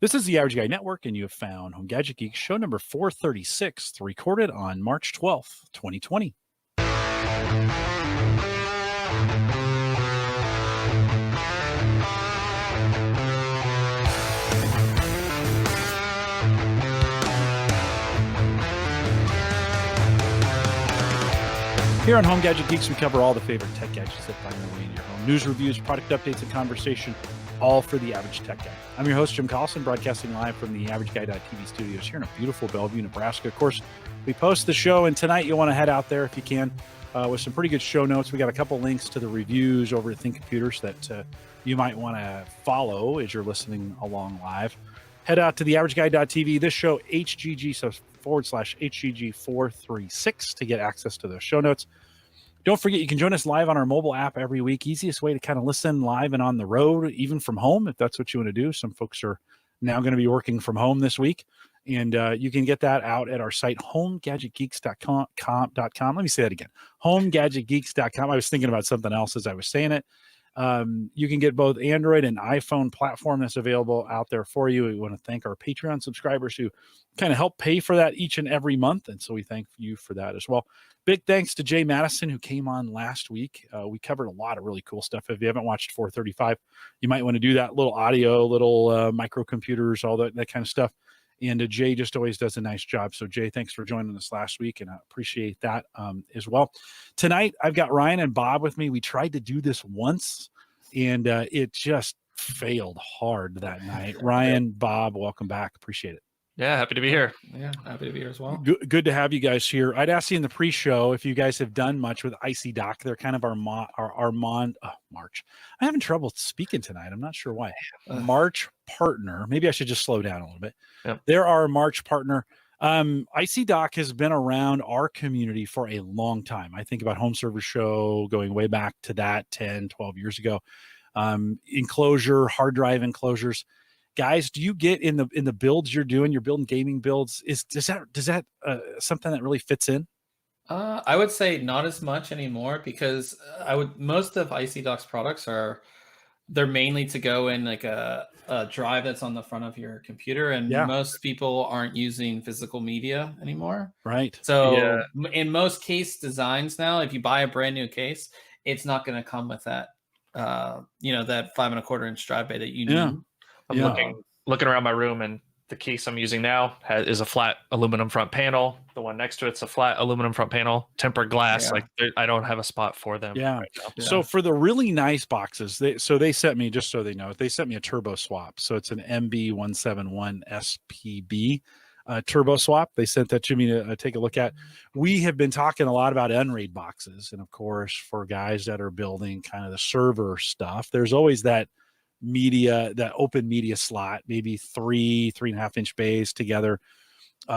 This is the Average Guy Network, and you have found Home Gadget Geeks show number 436, recorded on March 12th, 2020. Here on Home Gadget Geeks, we cover all the favorite tech gadgets that find their way in your home. News, reviews, product updates, and conversation, all for the average tech guy. I'm your host, Jim Collison, broadcasting live from the AverageGuy.tv studios here in a beautiful Bellevue, Nebraska. Of course, we post the show, and tonight you'll want to head out there if you can with some pretty good show notes. We got a couple links to the reviews over at ThinkComputers that you might want to follow as you're listening along live. Head out to the AverageGuy.tv. This show, HGG, so /HGG436 to get access to those show notes. Don't forget, you can join us live on our mobile app every week. Easiest way to kind of listen live and on the road, even from home, if that's what you want to do. Some folks are now going to be working from home this week. And you can get that out at our site, homegadgetgeeks.com. Let me say that again, homegadgetgeeks.com. I was thinking about something else as I was saying it. You can get both Android and iPhone platform that's available out there for you. We want to thank our Patreon subscribers who kind of help pay for that each and every month. And so we thank you for that as well. Big thanks to Jay Madison, who came on last week. We covered a lot of really cool stuff. If you haven't watched 435, you might want to do that. Little audio, little microcomputers, all that kind of stuff. And Jay just always does a nice job. So, Jay, thanks for joining us last week, and I appreciate that as well. Tonight, I've got Ryan and Bob with me. We tried to do this once, and it just failed hard that night. Ryan, Bob, welcome back. Appreciate it. Yeah, happy to be here. Yeah, happy to be here as well. Good to have you guys here. I'd asked you in the pre-show if you guys have done much with ICDock. They're kind of our March. I'm having trouble speaking tonight. I'm not sure why. March partner. Maybe I should just slow down a little bit. Yep. They're our March partner. ICDock has been around our community for a long time. I think about Home Server Show going way back to that 10, 12 years ago. Enclosure, hard drive enclosures. Guys, do you get in the builds you're doing? You're building gaming builds. Does that something that really fits in? I would say not as much anymore, because most of ICDock's products they're mainly to go in like a drive that's on the front of your computer, and most people aren't using physical media anymore. Right. So in most case designs now, if you buy a brand new case, it's not going to come with that that 5.25-inch drive bay that you need. I'm looking around my room, and the case I'm using now is a flat aluminum front panel. The one next to it's a flat aluminum front panel, tempered glass. Yeah. Like I don't have a spot for them. Yeah. Right now. So for the really nice boxes, they sent me, just so they know, they sent me a turbo swap. So it's an MB171 SPB turbo swap. They sent that to me to take a look at. We have been talking a lot about Unraid boxes, and of course, for guys that are building kind of the server stuff, there's always that open media slot, maybe 3.5-inch bays together,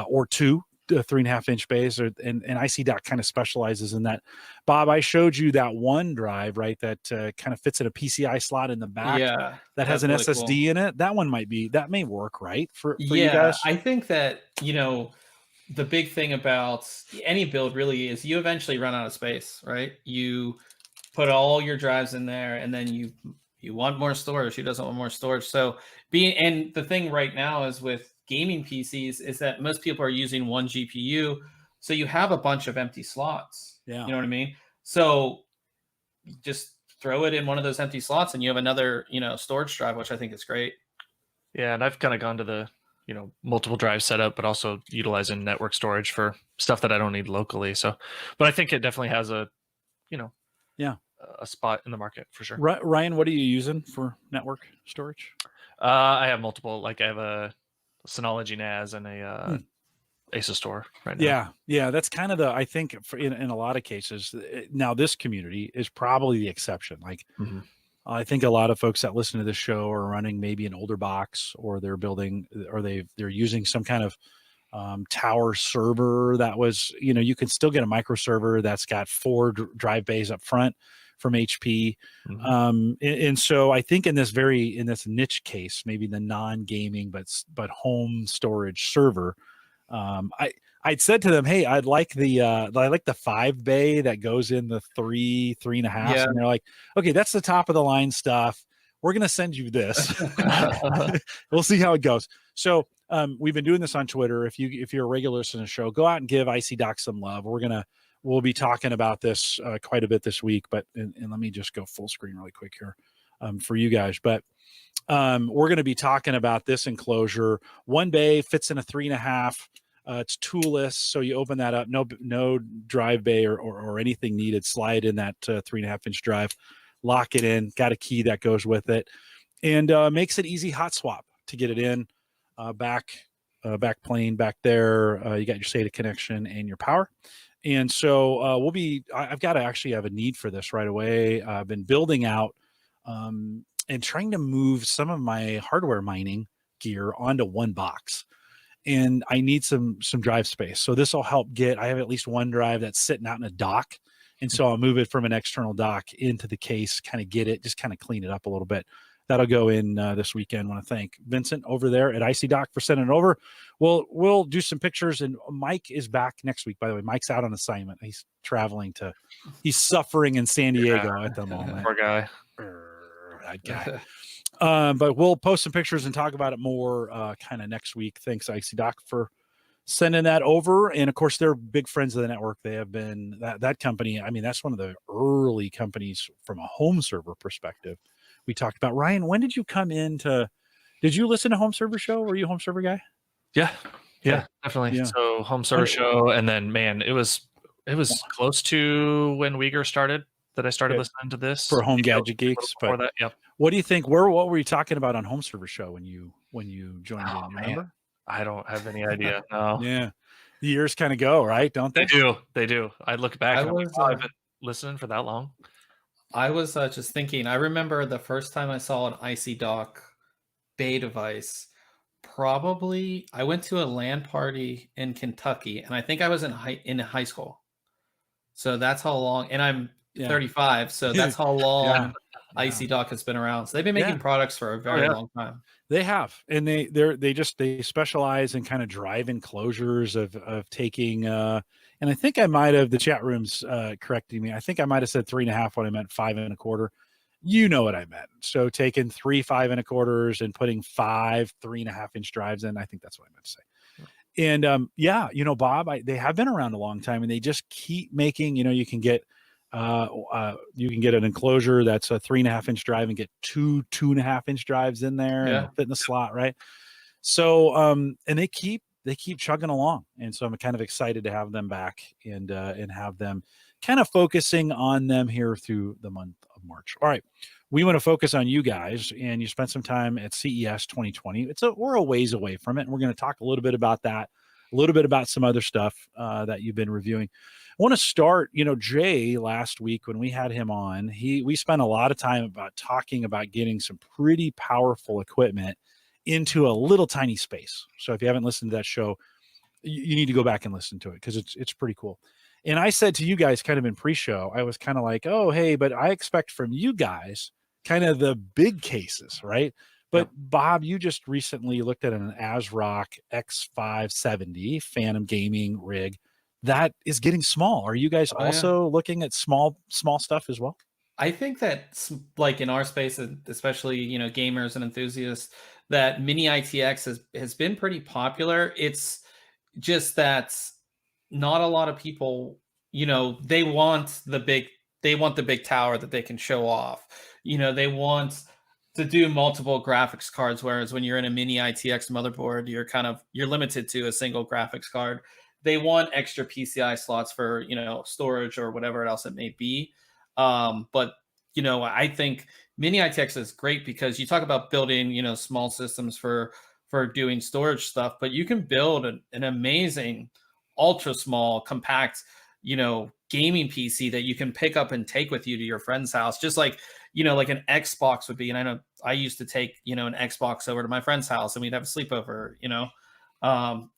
or 3.5-inch bays, and ICDock kind of specializes in that. Bob, I showed you that one drive, right, that kind of fits in a PCI slot in the back. Yeah, that has an really SSD cool in it. That may work, right, for you guys? I think that the big thing about any build really is you eventually run out of space, right? You put all your drives in there, and then you want more storage. Who doesn't want more storage? So and the thing right now is with gaming PCs is that most people are using one GPU. So you have a bunch of empty slots. Yeah. You know what I mean? So just throw it in one of those empty slots and you have another, storage drive, which I think is great. Yeah. And I've kind of gone to the, multiple drive setup, but also utilizing network storage for stuff that I don't need locally. So, but I think it definitely has a spot in the market for sure. Ryan, what are you using for network storage? I have multiple. Like I have a Synology NAS and a Asus Store right now. Yeah, that's kind of I think in a lot of cases. Now this community is probably the exception. Like I think a lot of folks that listen to this show are running maybe an older box, or they're building, or they're using some kind of tower server that was, you can still get a micro server that's got 4 drive bays up front from HP. And so I think in this niche case, maybe the non-gaming, but home storage server, I'd said to them, hey, I'd like the 5 bay that goes in the 3.5. Yeah. And they're like, okay, that's the top of the line stuff. we're going to send you this. We'll see how it goes. So we've been doing this on Twitter. If you're a regular listener to the show, go out and give IC Doc some love. We'll be talking about this quite a bit this week, but and let me just go full screen really quick here for you guys. But we're going to be talking about this enclosure. One bay, fits in a 3.5. It's toolless, so you open that up. No drive bay or anything needed. Slide in that 3.5-inch drive, lock it in. Got a key that goes with it, and makes it easy hot swap to get it in. Back plane back there. You got your SATA connection and your power. And so I've got to actually have a need for this right away. I've been building out and trying to move some of my hardware mining gear onto one box. And I need some drive space. So this will help I have at least one drive that's sitting out in a dock. And so I'll move it from an external dock into the case, kind of just kind of clean it up a little bit. That'll go in this weekend. I want to thank Vincent over there at IC Doc for sending it over. We'll do some pictures, and Mike is back next week. By the way, Mike's out on assignment. He's he's suffering in San Diego at the moment. Poor guy. That guy. But we'll post some pictures and talk about it more kind of next week. Thanks, IC Doc, for sending that over. And of course, they're big friends of the network. They have been that company. I mean, that's one of the early companies from a home server perspective. We talked about. Ryan, when did you come did you listen to Home Server Show? Were you a Home Server guy? Yeah, definitely. Yeah. So Home Server Show, and then man, it was close to when Wieger started that I started listening to this for Home Gadget Geeks. But that, yeah. What do you think? What were you talking about on Home Server Show when you joined in? You remember? I don't have any idea. No. Yeah, the years kind of go, right? Don't they? They do. I look back and I'm like, I've been listening for that long. I was just thinking, I remember the first time I saw an IC Doc Bay device, probably I went to a LAN party in Kentucky, and I think I was in high school. So that's how long, and I'm 35, so that's how long IC Doc has been around. So they've been making products for a very long time. They have, and they specialize in kind of drive enclosures of taking and I think I might have, the chat room's correcting me. I think I might have said 3.5 when I meant 5 1/4. You know what I meant. So taking 3 5 1/4s and putting 5 3.5-inch drives in. I think that's what I meant to say. And Bob, they have been around a long time, and they just keep making. You can get an enclosure that's a 3.5-inch drive and get 2.5-inch drives in there and fit in the slot, right? So and they keep chugging along, and so I'm kind of excited to have them back and have them kind of focusing on them here through the month of March. All right, we want to focus on you guys, and you spent some time at CES 2020. We're a ways away from it, and we're going to talk a little bit about that, a little bit about some other stuff that you've been reviewing. I want to start, Jay last week when we had him on, we spent a lot of time talking about getting some pretty powerful equipment into a little tiny space. So if you haven't listened to that show, you need to go back and listen to it because it's pretty cool. And I said to you guys kind of in pre-show, I was kind of like, oh, hey, but I expect from you guys kind of the big cases, right? But Bob, you just recently looked at an ASRock X570 Phantom gaming rig that is getting small. Are you guys also looking at small stuff as well? I think that, like in our space, especially gamers and enthusiasts, that mini ITX has been pretty popular. It's just that not a lot of people, they want the big tower that they can show off. They want to do multiple graphics cards, whereas when you're in a mini ITX motherboard, you're limited to a single graphics card. They want extra PCI slots for storage or whatever else it may be. But I think mini ITX is great because you talk about building small systems for doing storage stuff, but you can build an amazing ultra small compact gaming PC that you can pick up and take with you to your friend's house, just like like an Xbox would be. And I know I used to take an Xbox over to my friend's house and we'd have a sleepover.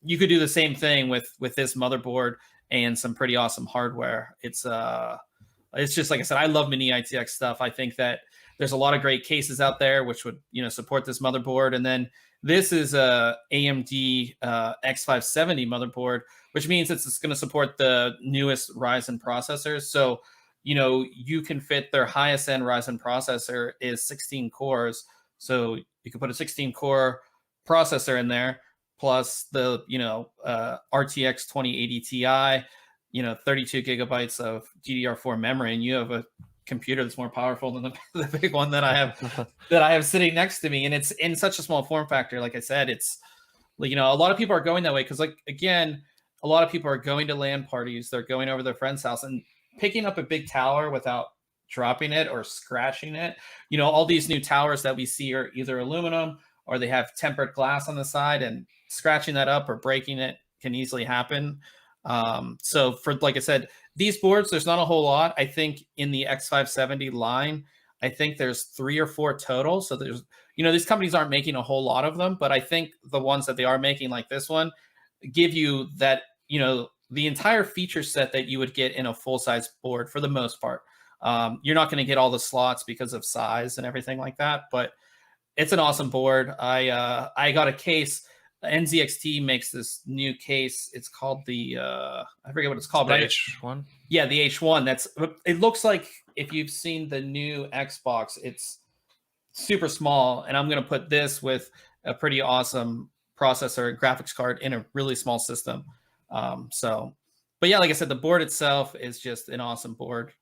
You could do the same thing with this motherboard and some pretty awesome hardware. It's just like I said, I love mini ITX stuff. I think that there's a lot of great cases out there which would support this motherboard. And then this is a AMD X570 motherboard, which means it's going to support the newest Ryzen processors. So you can fit their highest end Ryzen processor is 16 cores. So you can put a 16 core processor in there, plus the, RTX 2080 Ti, 32 gigabytes of DDR4 memory, and you have a computer that's more powerful than the big one that I have sitting next to me. And it's in such a small form factor. Like I said, it's, a lot of people are going that way because, again, a lot of people are going to LAN parties. They're going over their friend's house and picking up a big tower without dropping it or scratching it. All these new towers that we see are either aluminum or they have tempered glass on the side, and scratching that up or breaking it can easily happen. So for, like I said, these boards, there's not a whole lot. I think in the X570 line, I think there's 3 or 4 total. So there's, these companies aren't making a whole lot of them, but I think the ones that they are making, like this one, give you that, the entire feature set that you would get in a full-size board for the most part. You're not going to get all the slots because of size and everything like that, but it's an awesome board. I got a case. NZXT makes this new case. It's called the I forget what it's called. The H1. Yeah, the H1. It looks like, if you've seen the new Xbox, it's super small. And I'm going to put this with a pretty awesome processor and graphics card in a really small system. But yeah, like I said, the board itself is just an awesome board.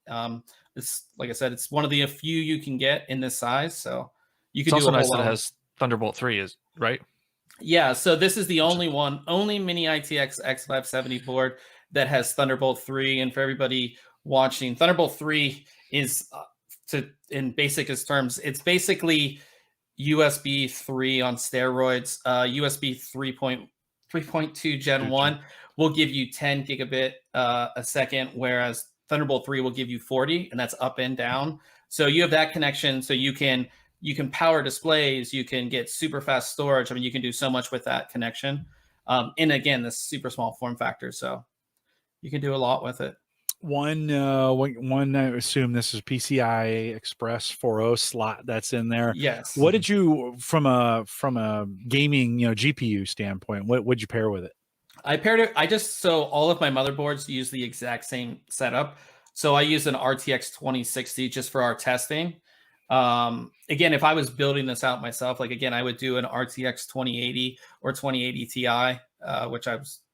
It's, like I said, it's one of the few you can get in this size. So you can do also a whole nice that lot. it has Thunderbolt 3, is right? Yeah, so this is the only mini ITX X570 board that has Thunderbolt 3. And for everybody watching, Thunderbolt 3 is, in basicest terms, it's basically USB 3 on steroids. USB 3.2 Gen 1 will give you 10 gigabit a second, whereas Thunderbolt 3 will give you 40, and that's up and down. So you have that connection, so you can power displays, you can get super fast storage. I mean, you can do so much with that connection. And again, this super small form factor, so you can do a lot with it. One, I assume this is PCI Express 4.0 slot that's in there. Yes. What did you, from a gaming, GPU standpoint, what would you pair with it? I paired it. So all of my motherboards use the exact same setup. So I use an RTX 2060 just for our testing. Again, if I was building this out myself, I would do an RTX 2080 or 2080 Ti,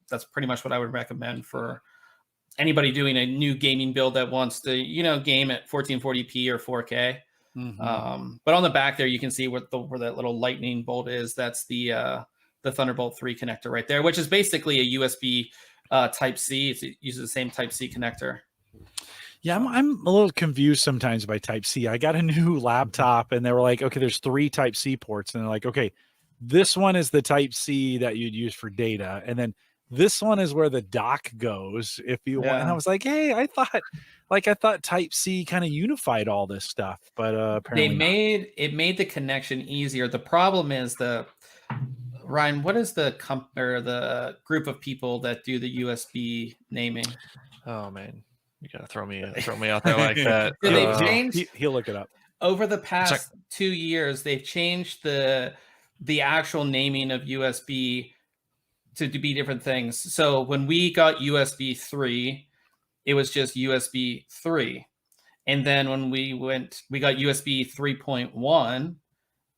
that's pretty much what I would recommend for anybody doing a new gaming build that wants to, game at 1440p or 4K. Mm-hmm. But on the back there, you can see where that little lightning bolt is. That's the Thunderbolt 3 connector right there, which is basically a USB Type-C. It uses the same Type-C connector. Yeah, I'm a little confused sometimes by Type-C. I got a new laptop and they were like, okay, there's 3 Type-C ports. And they're like, okay, this one is the Type-C that you'd use for data. And then this one is where the dock goes if you want. And I was like, hey, I thought Type-C kind of unified all this stuff, but apparently it made the connection easier. The problem is Ryan, what is the group of people that do the USB naming? Oh man, you gotta throw me out there like that. They've changed. He'll look it up. Over the past 2 years, they've changed the actual naming of USB to be different things. So when we got USB 3, it was just USB 3. And then when we got USB 3.1,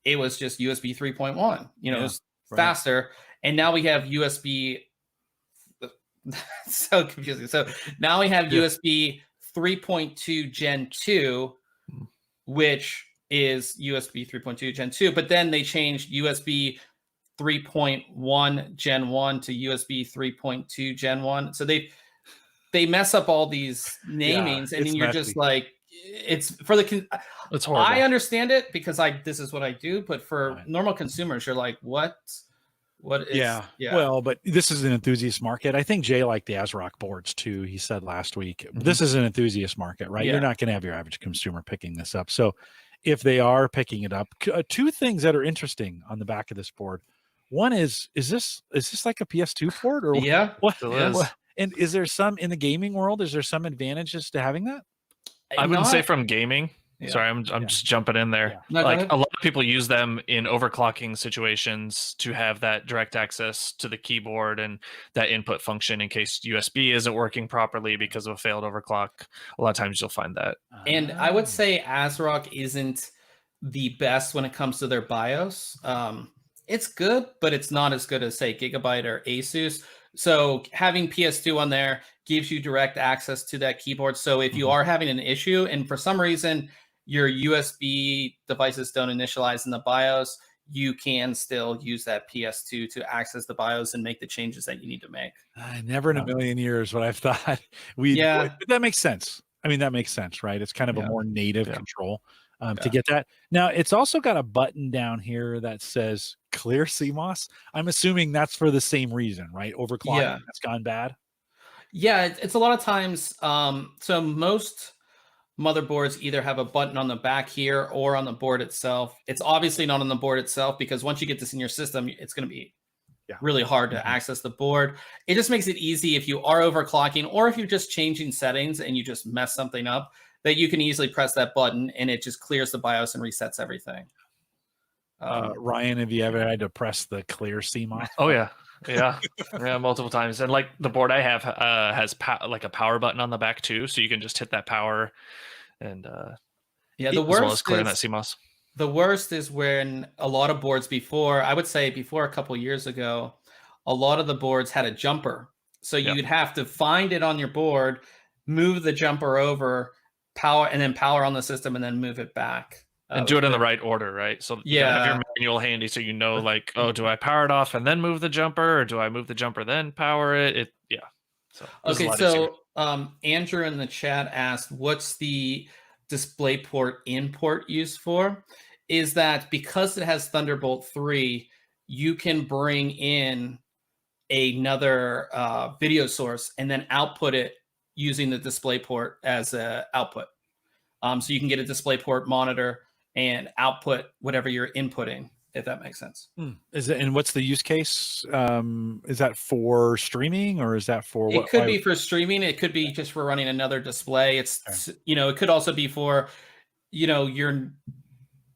it was just USB 3.1. It was faster. And now we have USB. So confusing. So now we have USB 3.2 Gen 2, which is USB 3.2 Gen 2. But then they changed USB 3.1 Gen 1 to USB 3.2 Gen 1. So they mess up all these namings, and then you're messy. Just like, it's for the. It's horrible. I understand it because this is what I do, but for normal consumers, you're like, what? What is? Yeah. Well, but this is an enthusiast market. I think Jay liked the ASRock boards too. He said last week, this is an enthusiast market, right? Yeah. You're not going to have your average consumer picking this up. So if they are picking it up, 2 things that are interesting on the back of this board. One is this like a PS2 port or what? And is there some in the gaming world? Is there some advantages to having that? I wouldn't say from gaming. Yeah. Sorry, I'm just jumping in there. Yeah. No, go Like ahead. a lot of people use them in overclocking situations to have that direct access to the keyboard and that input function in case USB isn't working properly because of a failed overclock. A lot of times you'll find that. And I would say ASRock isn't the best when it comes to their BIOS. It's good, but it's not as good as, say, Gigabyte or Asus. So having PS2 on there gives you direct access to that keyboard. So if you are having an issue and for some reason your USB devices don't initialize in the BIOS, you can still use that PS2 to access the BIOS and make the changes that you need to make. Never in a million years would I've thought but that makes sense. I mean, that makes sense, right? It's kind of a more native control to get that. Now, it's also got a button down here that says clear CMOS. I'm assuming that's for the same reason, right? Overclocking that's gone bad. Yeah, it's a lot of times. So most motherboards either have a button on the back here or on the board itself. It's obviously not on the board itself because once you get this in your system, it's going to be really hard to access the board. It just makes it easy if you are overclocking or if you're just changing settings and you just mess something up, that you can easily press that button and it just clears the BIOS and resets everything. Ryan, have you ever had to press the clear CMOS? Oh yeah. Yeah, multiple times. And like the board I have has like a power button on the back too, so you can just hit that power and the as worst well as clearing is, that CMOS. The worst is when a lot of boards I would say before a couple years ago, a lot of the boards had a jumper. So you'd have to find it on your board, move the jumper over, power on the system, and then move it back. And do it in the right order, right? So you gotta have your manual handy so you know, like, oh, do I power it off and then move the jumper, or do I move the jumper then power it? So okay, so Andrew in the chat asked, what's the DisplayPort import used for? Is that because it has Thunderbolt 3, you can bring in another video source and then output it using the DisplayPort as an output. So you can get a DisplayPort monitor and output whatever you're inputting, if that makes sense. Is it, and what's the use case? Is that for streaming or is that for what? It could be for streaming. It could be just for running another display. It's it could also be for, you're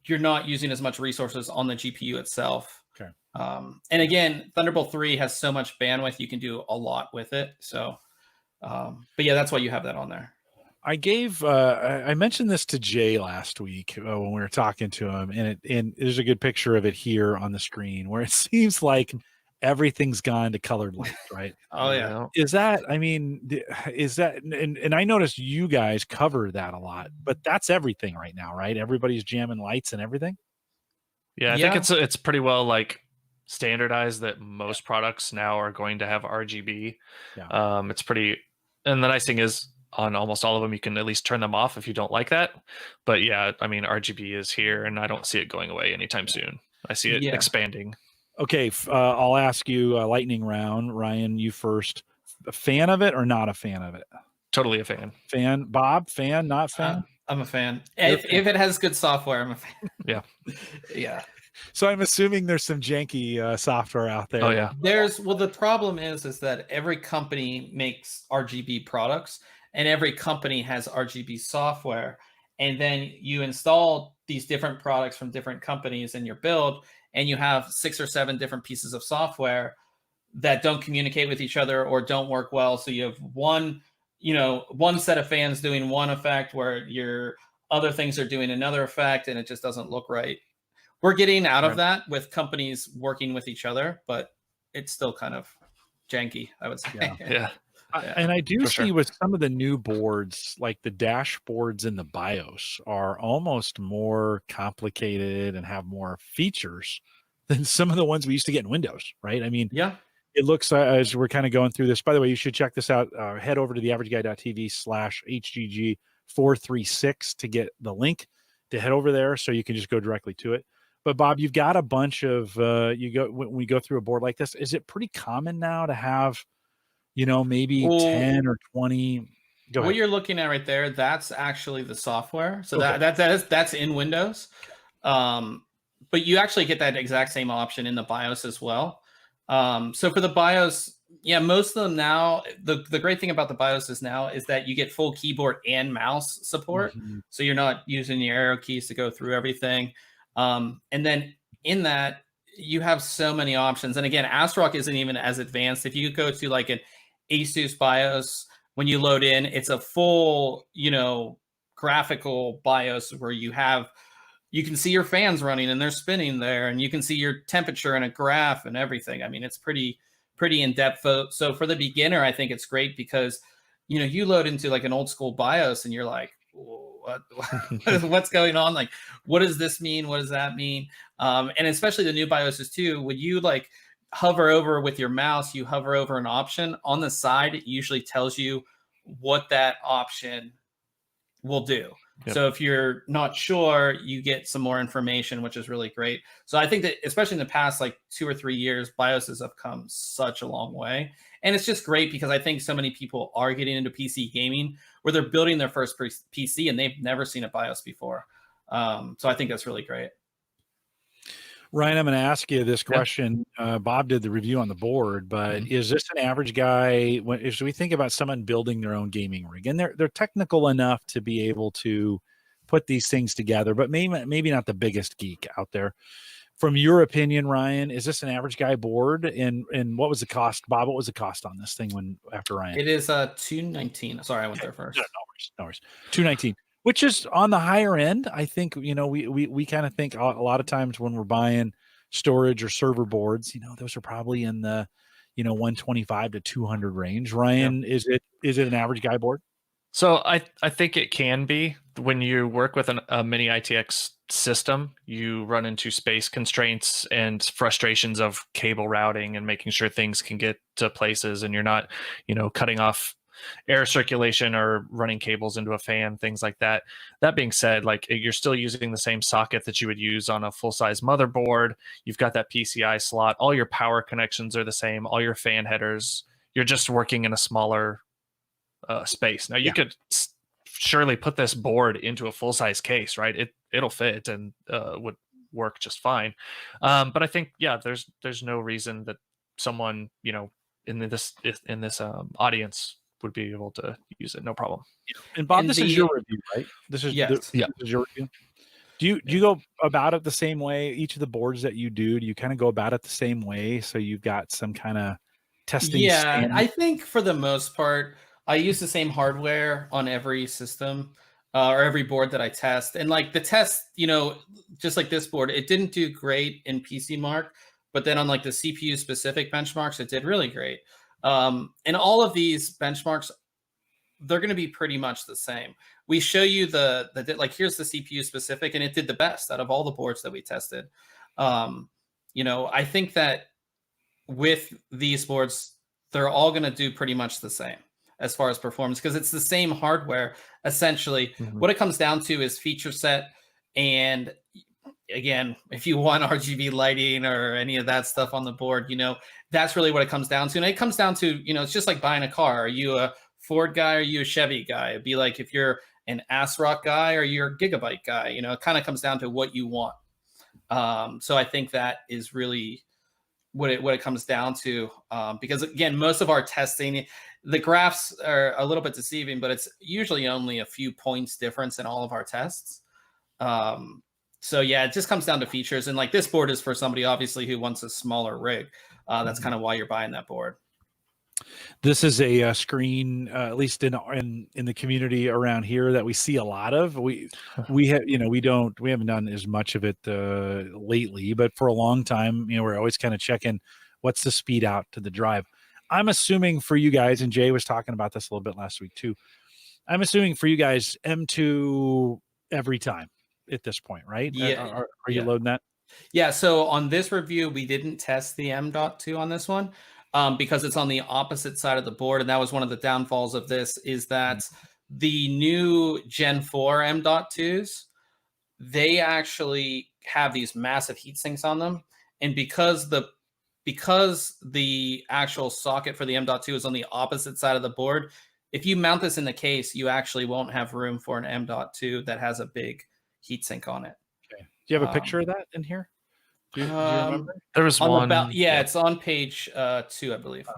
not using as much resources on the GPU itself. Okay. And again, Thunderbolt 3 has so much bandwidth, you can do a lot with it. So, but yeah, that's why you have that on there. I mentioned this to Jay last week when we were talking to him, and there's a good picture of it here on the screen where it seems like everything's gone to colored light, right? Oh yeah. Is that and I noticed you guys cover that a lot, but that's everything right now, right? Everybody's jamming lights and everything. Yeah, I think it's pretty well like standardized that most products now are going to have RGB. It's pretty, and the nice thing is, on almost all of them, you can at least turn them off if you don't like that. But yeah, I mean, RGB is here, and I don't see it going away anytime soon. I see it expanding. Okay, I'll ask you a lightning round. Ryan, you first. A fan of it or not a fan of it? Totally a fan. Fan. Bob, fan, not fan? I'm a fan. If it has good software, I'm a fan. Yeah. Yeah. So I'm assuming there's some janky software out there. Oh yeah. The problem is that every company makes RGB products and every company has RGB software. And then you install these different products from different companies in your build, and you have 6 or 7 different pieces of software that don't communicate with each other or don't work well. So you have one set of fans doing one effect where your other things are doing another effect, and it just doesn't look right. We're getting out of that with companies working with each other, but it's still kind of janky, I would say. Yeah. And I do see with some of the new boards, like the dashboards in the BIOS are almost more complicated and have more features than some of the ones we used to get in Windows, right? I mean, it looks as we're kind of going through this. By the way, you should check this out. Head over to theaverageguy.tv/HGG436 to get the link to head over there, so you can just go directly to it. But Bob, you've got a bunch of when we go through a board like this, is it pretty common now to have maybe 10 or 20? Go ahead. What you're looking at right there, that's actually the software. So that's in Windows. But you actually get that exact same option in the BIOS as well. So for the BIOS, Yeah, most of them now, the great thing about the BIOSes now is that you get full keyboard and mouse support. So you're not using your arrow keys to go through everything. And then in that, you have so many options. And again, ASRock isn't even as advanced. If you go to like an Asus BIOS, when you load in, it's a full, graphical BIOS where you can see your fans running and they're spinning there, and you can see your temperature and a graph and everything. I mean, it's pretty in depth. So for the beginner, I think it's great because, you load into like an old school BIOS and you're like, what's going on? Like, what does this mean? What does that mean? And especially the new BIOSes too, when you like hover over with your mouse, you hover over an option on the side, it usually tells you what that option will do. Yep. So if you're not sure, you get some more information, which is really great. So I think that especially in the past like 2 or 3 years, BIOSes have come such a long way. And it's just great because I think so many people are getting into PC gaming where they're building their first PC and they've never seen a BIOS before. So I think that's really great. Ryan, I'm going to ask you this question. Bob did the review on the board, but is this an average guy? As we think about someone building their own gaming rig, and they're technical enough to be able to put these things together, but maybe not the biggest geek out there. From your opinion, Ryan, is this an average guy board? And what was the cost, Bob? What was the cost on this thing after Ryan? It is $219. Sorry, I went there first. No worries. $219. Which is on the higher end. I think, we kind of think a lot of times when we're buying storage or server boards, those are probably in the, 125 to 200 range. Ryan, is it an average guy board? So I think it can be. When you work with a mini ITX system, you run into space constraints and frustrations of cable routing and making sure things can get to places and you're not, cutting off air circulation or running cables into a fan, things like that. That being said, like you're still using the same socket that you would use on a full-size motherboard. You've got that PCI slot. All your power connections are the same. All your fan headers. You're just working in a smaller space. Now you could surely put this board into a full-size case, right? It'll fit and would work just fine. But I think there's no reason that someone in this audience would be able to use it, no problem. And Bob, this is your review, right? This is your review. Do you go about it the same way? Each of the boards that you do you kind of go about it the same way? So you've got some kind of testing. Yeah, standard? I think for the most part, I use the same hardware on every system or every board that I test. And like the test, just like this board, it didn't do great in PC Mark, but then on like the CPU specific benchmarks, it did really great. And all of these benchmarks, they're going to be pretty much the same. We show you like, here's the CPU specific, and it did the best out of all the boards that we tested. I think that with these boards, they're all going to do pretty much the same as far as performance, because it's the same hardware, essentially. What it comes down to is feature set. And again, if you want RGB lighting or any of that stuff on the board, that's really what it comes down to. And it comes down to, it's just like buying a car. Are you a Ford guy or are you a Chevy guy? It'd be like if you're an ASRock guy or you're a Gigabyte guy, it kind of comes down to what you want. So I think that is really what it comes down to. Because again, most of our testing, the graphs are a little bit deceiving, but it's usually only a few points difference in all of our tests. So yeah, it just comes down to features. And like this board is for somebody obviously who wants a smaller rig. That's kind of why you're buying that board. This is a screen, at least in the community around here, that we see a lot of. We haven't done as much of it lately, but for a long time, we're always kind of checking what's the speed out to the drive. I'm assuming for you guys, and Jay was talking about this a little bit last week too. I'm assuming for you guys, M2 every time at this point, right? Yeah. Are you loading that? Yeah. So on this review, we didn't test the M.2 on this one. Because it's on the opposite side of the board. And that was one of the downfalls of this, is that the new Gen 4 M.2s, they actually have these massive heat sinks on them. And because the actual socket for the M.2 is on the opposite side of the board, if you mount this in the case, you actually won't have room for an M.2 that has a big heat sink on it. Okay. Do you have a picture of that in here? Do you remember? There was on one. it's on page 2, I believe.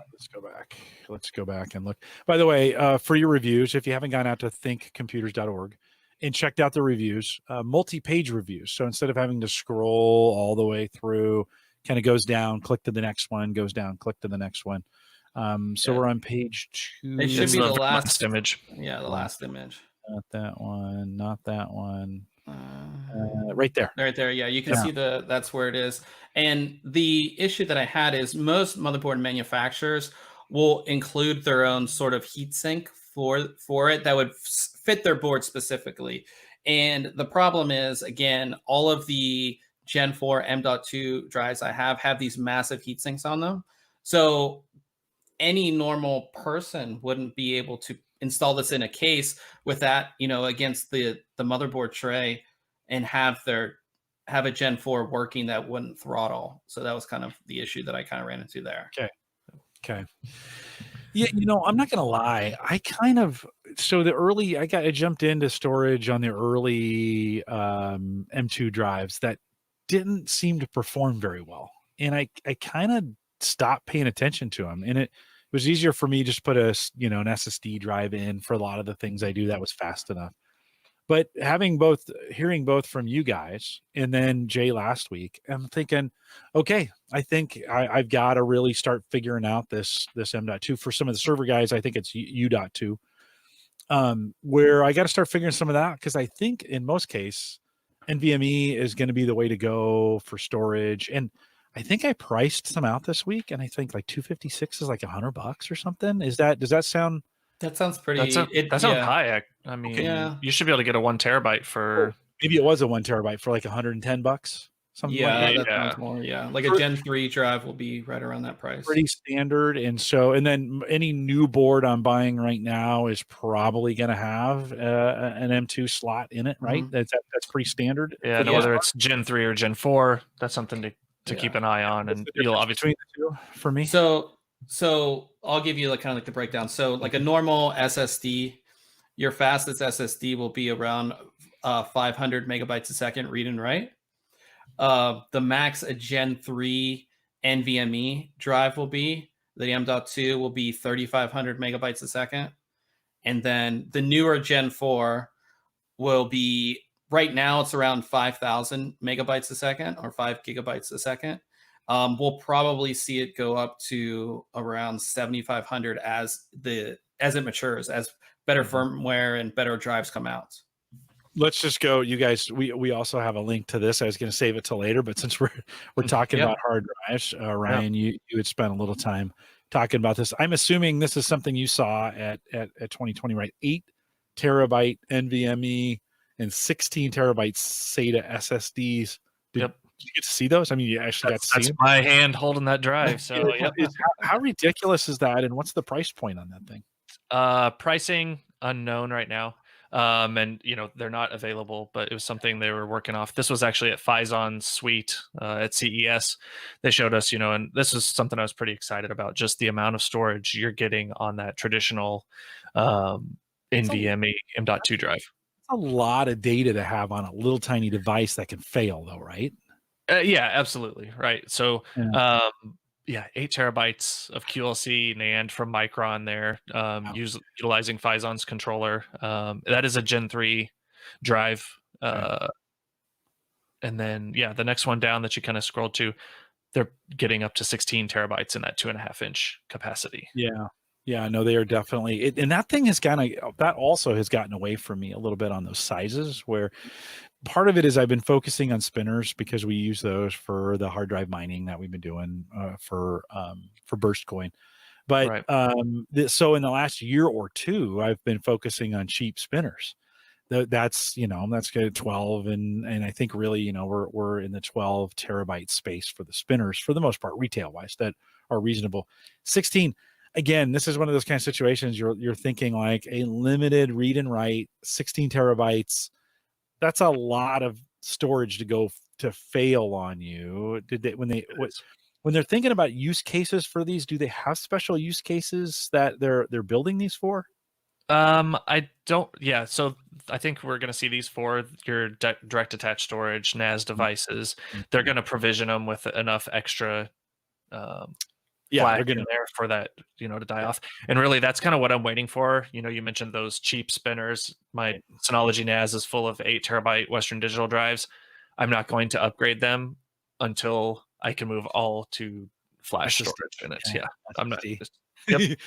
Let's go back and look. By the way, for your reviews, if you haven't gone out to thinkcomputers.org and checked out the reviews, multi-page reviews. So instead of having to scroll all the way through, kind of goes down, click to the next one, goes down, click to the next one. So we're on page 2. It should be the last image. Yeah, the last image. Not that one. Not that one. Right there. Right there. Yeah, you can see that's where it is. And the issue that I had is most motherboard manufacturers will include their own sort of heatsink for it that would fit their board specifically. And the problem is, again, all of the Gen 4 M.2 drives I have these massive heatsinks on them. So any normal person wouldn't be able to install this in a case with that, against the motherboard tray and have a Gen 4 working that wouldn't throttle. So that was kind of the issue that I kind of ran into there. Okay. Yeah, I'm not gonna lie. I jumped into storage on the early M2 drives that didn't seem to perform very well, and I kind of stopped paying attention to them. And it was easier for me just to put an SSD drive in for a lot of the things I do. That was fast enough. But hearing both from you guys and then Jay last week, I'm thinking, okay, I think I've got to really start figuring out this M.2. For some of the server guys, I think it's U.2, where I got to start figuring some of that, because I think in most cases, NVMe is going to be the way to go for storage. And I think I priced some out this week, and I think like 256 is like $100 or something. Does that sound? That sounds pretty. That sounds high. I mean, you should be able to get a 1 terabyte for. Maybe it was a 1 terabyte for like $110. Something like that. Sounds more. Yeah, like a Gen 3 drive will be right around that price. Pretty standard. And then any new board I'm buying right now is probably going to have an M2 slot in it, right? Mm-hmm. That's pretty standard. Yeah, whether it's Gen 3 or Gen 4, that's something to keep an eye on. And you'll obviously between the two for me. So I'll give you kind of like the breakdown. So like a normal SSD, your fastest SSD will be around 500 megabytes a second read and write. The max a Gen 3 NVMe drive will be, the M.2 will be 3,500 megabytes a second. And then the newer Gen 4 will be, right now it's around 5,000 megabytes a second or 5 gigabytes a second. We'll probably see it go up to around 7,500 as it matures, as better firmware and better drives come out. Let's just go, you guys. We also have a link to this. I was going to save it till later, but since we're talking about hard drives, Ryan, you had spent a little time talking about this. I'm assuming this is something you saw at 2020, right? 8 terabyte NVMe and 16 terabyte SATA SSDs. Did you get to see those? I mean, you actually got to see them? That's my hand holding that drive. So how ridiculous is that? And what's the price point on that thing? Pricing unknown right now. And they're not available, but it was something they were working off. This was actually at Phison Suite at CES. They showed us, and this is something I was pretty excited about, just the amount of storage you're getting on that traditional NVMe M.2 drive. A lot of data to have on a little tiny device that can fail, though, right? Yeah, absolutely. Right. So, 8 terabytes of QLC NAND from Micron there, utilizing Phison's controller. That is a Gen 3 drive. And then, the next one down that you kind of scrolled to, they're getting up to 16 terabytes in that 2.5-inch capacity. Yeah, no, they are definitely, and that thing that also has gotten away from me a little bit on those sizes, where part of it is I've been focusing on spinners because we use those for the hard drive mining that we've been doing for Burstcoin. But so in the last year or two, I've been focusing on cheap spinners. That's good 12, and I think really we're in the 12 terabyte space for the spinners for the most part, retail wise, that are reasonable. 16. Again, this is one of those kind of situations you're thinking like a limited read and write, 16 terabytes. That's a lot of storage to go to fail on you. When they're thinking about use cases for these, do they have special use cases that they're building these for? I don't. Yeah, so I think we're going to see these for your direct attached storage NAS devices. They're going to provision them with enough extra flag in there for that, to die off. And really, that's kind of what I'm waiting for. You mentioned those cheap spinners. My Synology NAS is full of 8 terabyte Western Digital drives. I'm not going to upgrade them until I can move all to flash SSD. storage in it. Yeah, I'm not. SSD. Yep.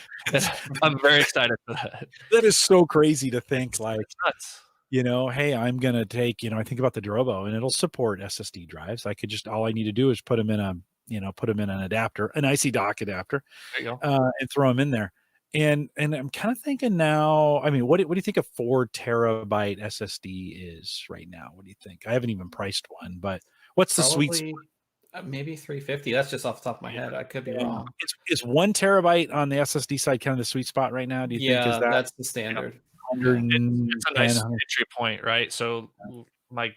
I'm very excited for that. That is so crazy to think, like, It's nuts. hey, I'm going to take, I think about the Drobo, and it'll support SSD drives. I could just, all I need to do is put them in an adapter, an IC dock adapter, There you go. and throw them in there. And I'm kind of thinking now, I mean, what do you think a 4 terabyte SSD is right now? What do you think? I haven't even priced one, but what's the sweet spot? Maybe 350. That's just off the top of my head. I could be wrong. Is 1 terabyte on the SSD side kind of the sweet spot right now? Do you think? Is that's the standard? It's a nice entry point, right? So my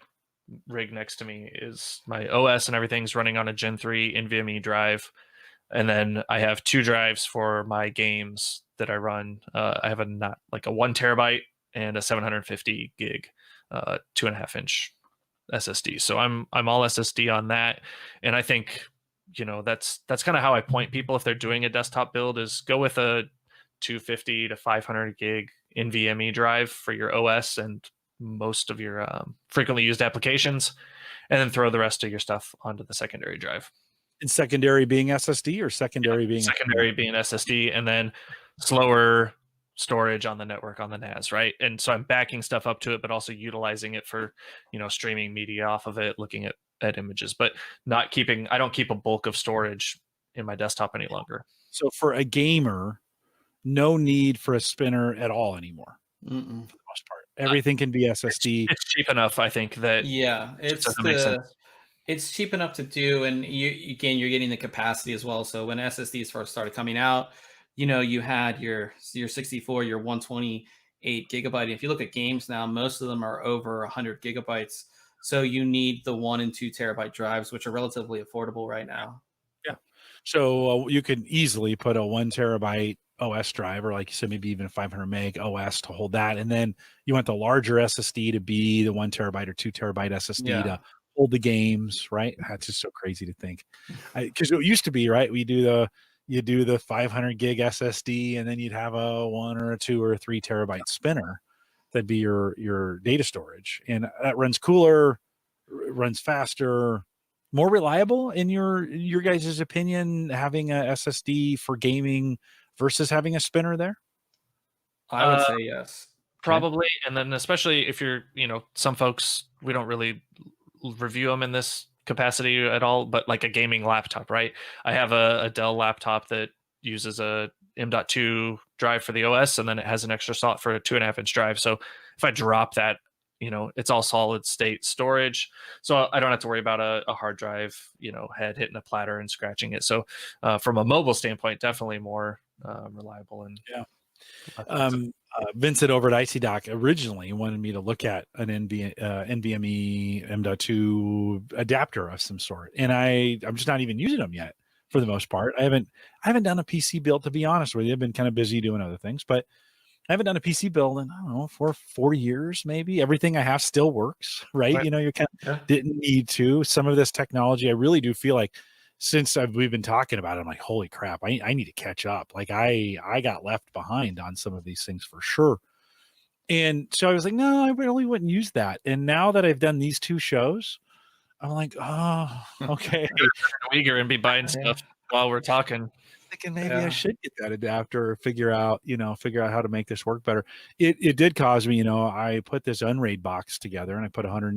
rig next to me is my OS and everything's running on a Gen 3 NVMe drive. And then I have 2 drives for my games that I run. I have a 1 terabyte and a 750 gig, 2.5 inch SSD. So I'm all SSD on that. And I think, that's kind of how I point people if they're doing a desktop build, is go with a 250 to 500 gig NVMe drive for your OS and most of your frequently used applications, and then throw the rest of your stuff onto the secondary drive. And secondary being SSD, or secondary being SSD, and then slower storage on the network on the NAS, right? And so I'm backing stuff up to it, but also utilizing it for, streaming media off of it, looking at images, but I don't keep a bulk of storage in my desktop any longer. So for a gamer, no need for a spinner at all anymore. For the most part, everything can be SSD. It's cheap enough, I think, that it's cheap enough to do, and you're getting the capacity as well. So when SSDs first started coming out, you had your 64, your 128 gigabyte. If you look at games now, most of them are over 100 gigabytes. So you need the 1 and 2 terabyte drives, which are relatively affordable right now. Yeah. So you can easily put a 1 terabyte OS drive, or like you said, maybe even a 500 meg OS to hold that. And then you want the larger SSD to be the 1 terabyte or 2 terabyte SSD to hold the games, right? That's just so crazy to think. Because it used to be, right, you do the 500 gig SSD, and then you'd have a 1 or a 2 or a 3 terabyte spinner. That'd be your data storage, and that runs cooler, runs faster, more reliable. In your guys' opinion, having a SSD for gaming versus having a spinner there? I would say yes, probably. And then especially if you're, some folks, we don't really review them in this capacity at all, but like a gaming laptop, right? I have a Dell laptop that uses a M.2 drive for the OS, and then it has an extra slot for a 2.5 inch drive. So if I drop that, it's all solid state storage, so I don't have to worry about a hard drive, head hitting a platter and scratching it. So from a mobile standpoint, definitely more reliable. And Vincent over at ICDoc originally wanted me to look at an NVMe M.2 adapter of some sort, and I'm just not even using them yet for the most part. I haven't done a PC build, to be honest with you. I've been kind of busy doing other things, but I haven't done a PC build in, I don't know, for 4 years, maybe. Everything I have still works, right? You kind of didn't need to. Some of this technology, I really do feel like, since we've been talking about it, I'm like, holy crap, I need to catch up. Like I got left behind on some of these things for sure. And so I was like, no, I really wouldn't use that. And now that I've done these 2 shows, I'm like, oh, okay. Wieger and be buying stuff while we're talking. Thinking maybe I should get that adapter, or figure out how to make this work better. It did cause me, I put this Unraid box together, and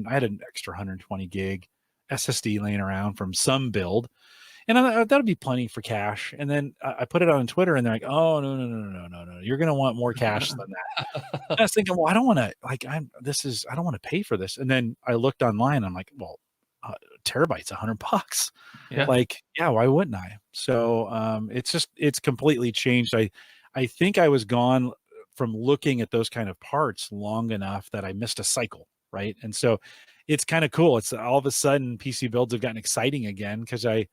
I had an extra 120 gig SSD laying around from some build, and I thought that'd be plenty for cache. And then I put it on Twitter, and they're like, oh, no, you're going to want more cache than that. And I was thinking, well, I don't want to, I don't want to pay for this. And then I looked online, I'm like, well, terabytes, $100. Why wouldn't I? So it's completely changed. I think I was gone from looking at those kind of parts long enough that I missed a cycle, right? And so it's kind of cool. It's all of a sudden PC builds have gotten exciting again, because I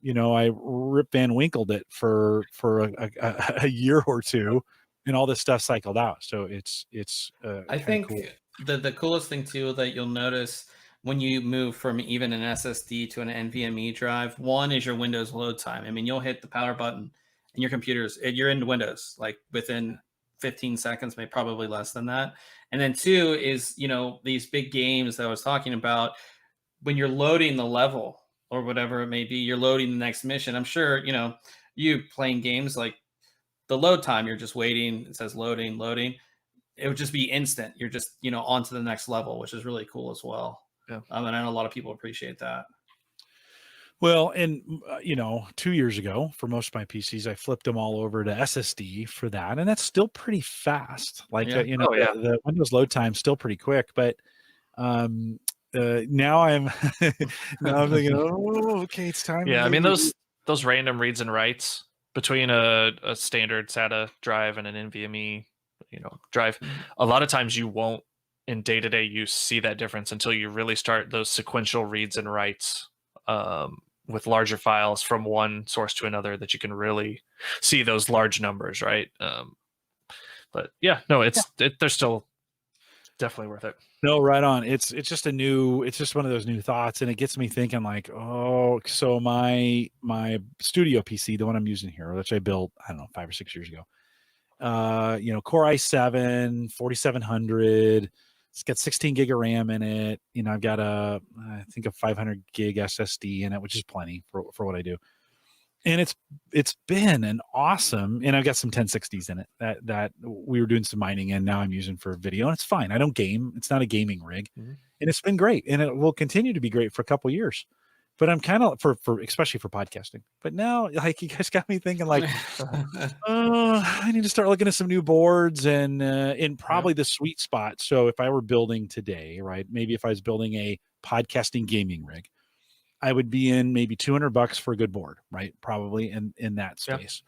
Rip Van Winkled it for a year or two, and all this stuff cycled out. So it's I think cool. the coolest thing too that you'll notice when you move from even an SSD to an NVMe drive, one is your Windows load time. I mean, you'll hit the power button and your you're into Windows like within 15 seconds, maybe probably less than that. And then two is, these big games that I was talking about, when you're loading the level or whatever it may be, you're loading the next mission. I'm sure, you playing games like the load time, you're just waiting. It says loading. It would just be instant. You're just, on to the next level, which is really cool as well. Yeah. And I know a lot of people appreciate that. Well, and 2 years ago, for most of my PCs, I flipped them all over to SSD for that, and that's still pretty fast. Like, the Windows load time still pretty quick, but now I'm thinking, oh, okay, it's time. Yeah, I mean those random reads and writes between a standard SATA drive and an NVMe, drive. A lot of times you won't, in day-to-day use, see that difference until you really start those sequential reads and writes with larger files from one source to another, that you can really see those large numbers, right? But yeah, no, they're still definitely worth it. No, right on. It's just one of those new thoughts, and it gets me thinking like, oh, so my studio PC, the one I'm using here, which I built, I don't know, 5 or 6 years ago, Core i7, 4700. It's got 16 gig of RAM in it. I've got I think a 500 gig SSD in it, which is plenty for what I do. And it's been an awesome, and I've got some 1060s in it that we were doing some mining in. Now I'm using for video, and it's fine. I don't game. It's not a gaming rig, and it's been great, and it will continue to be great for a couple years. But I'm kind of for especially for podcasting. But now, like, you guys got me thinking, like, I need to start looking at some new boards and in probably the sweet spot. So if I were building today, right, maybe if I was building a podcasting gaming rig, I would be in maybe $200 for a good board, right? Probably in that space.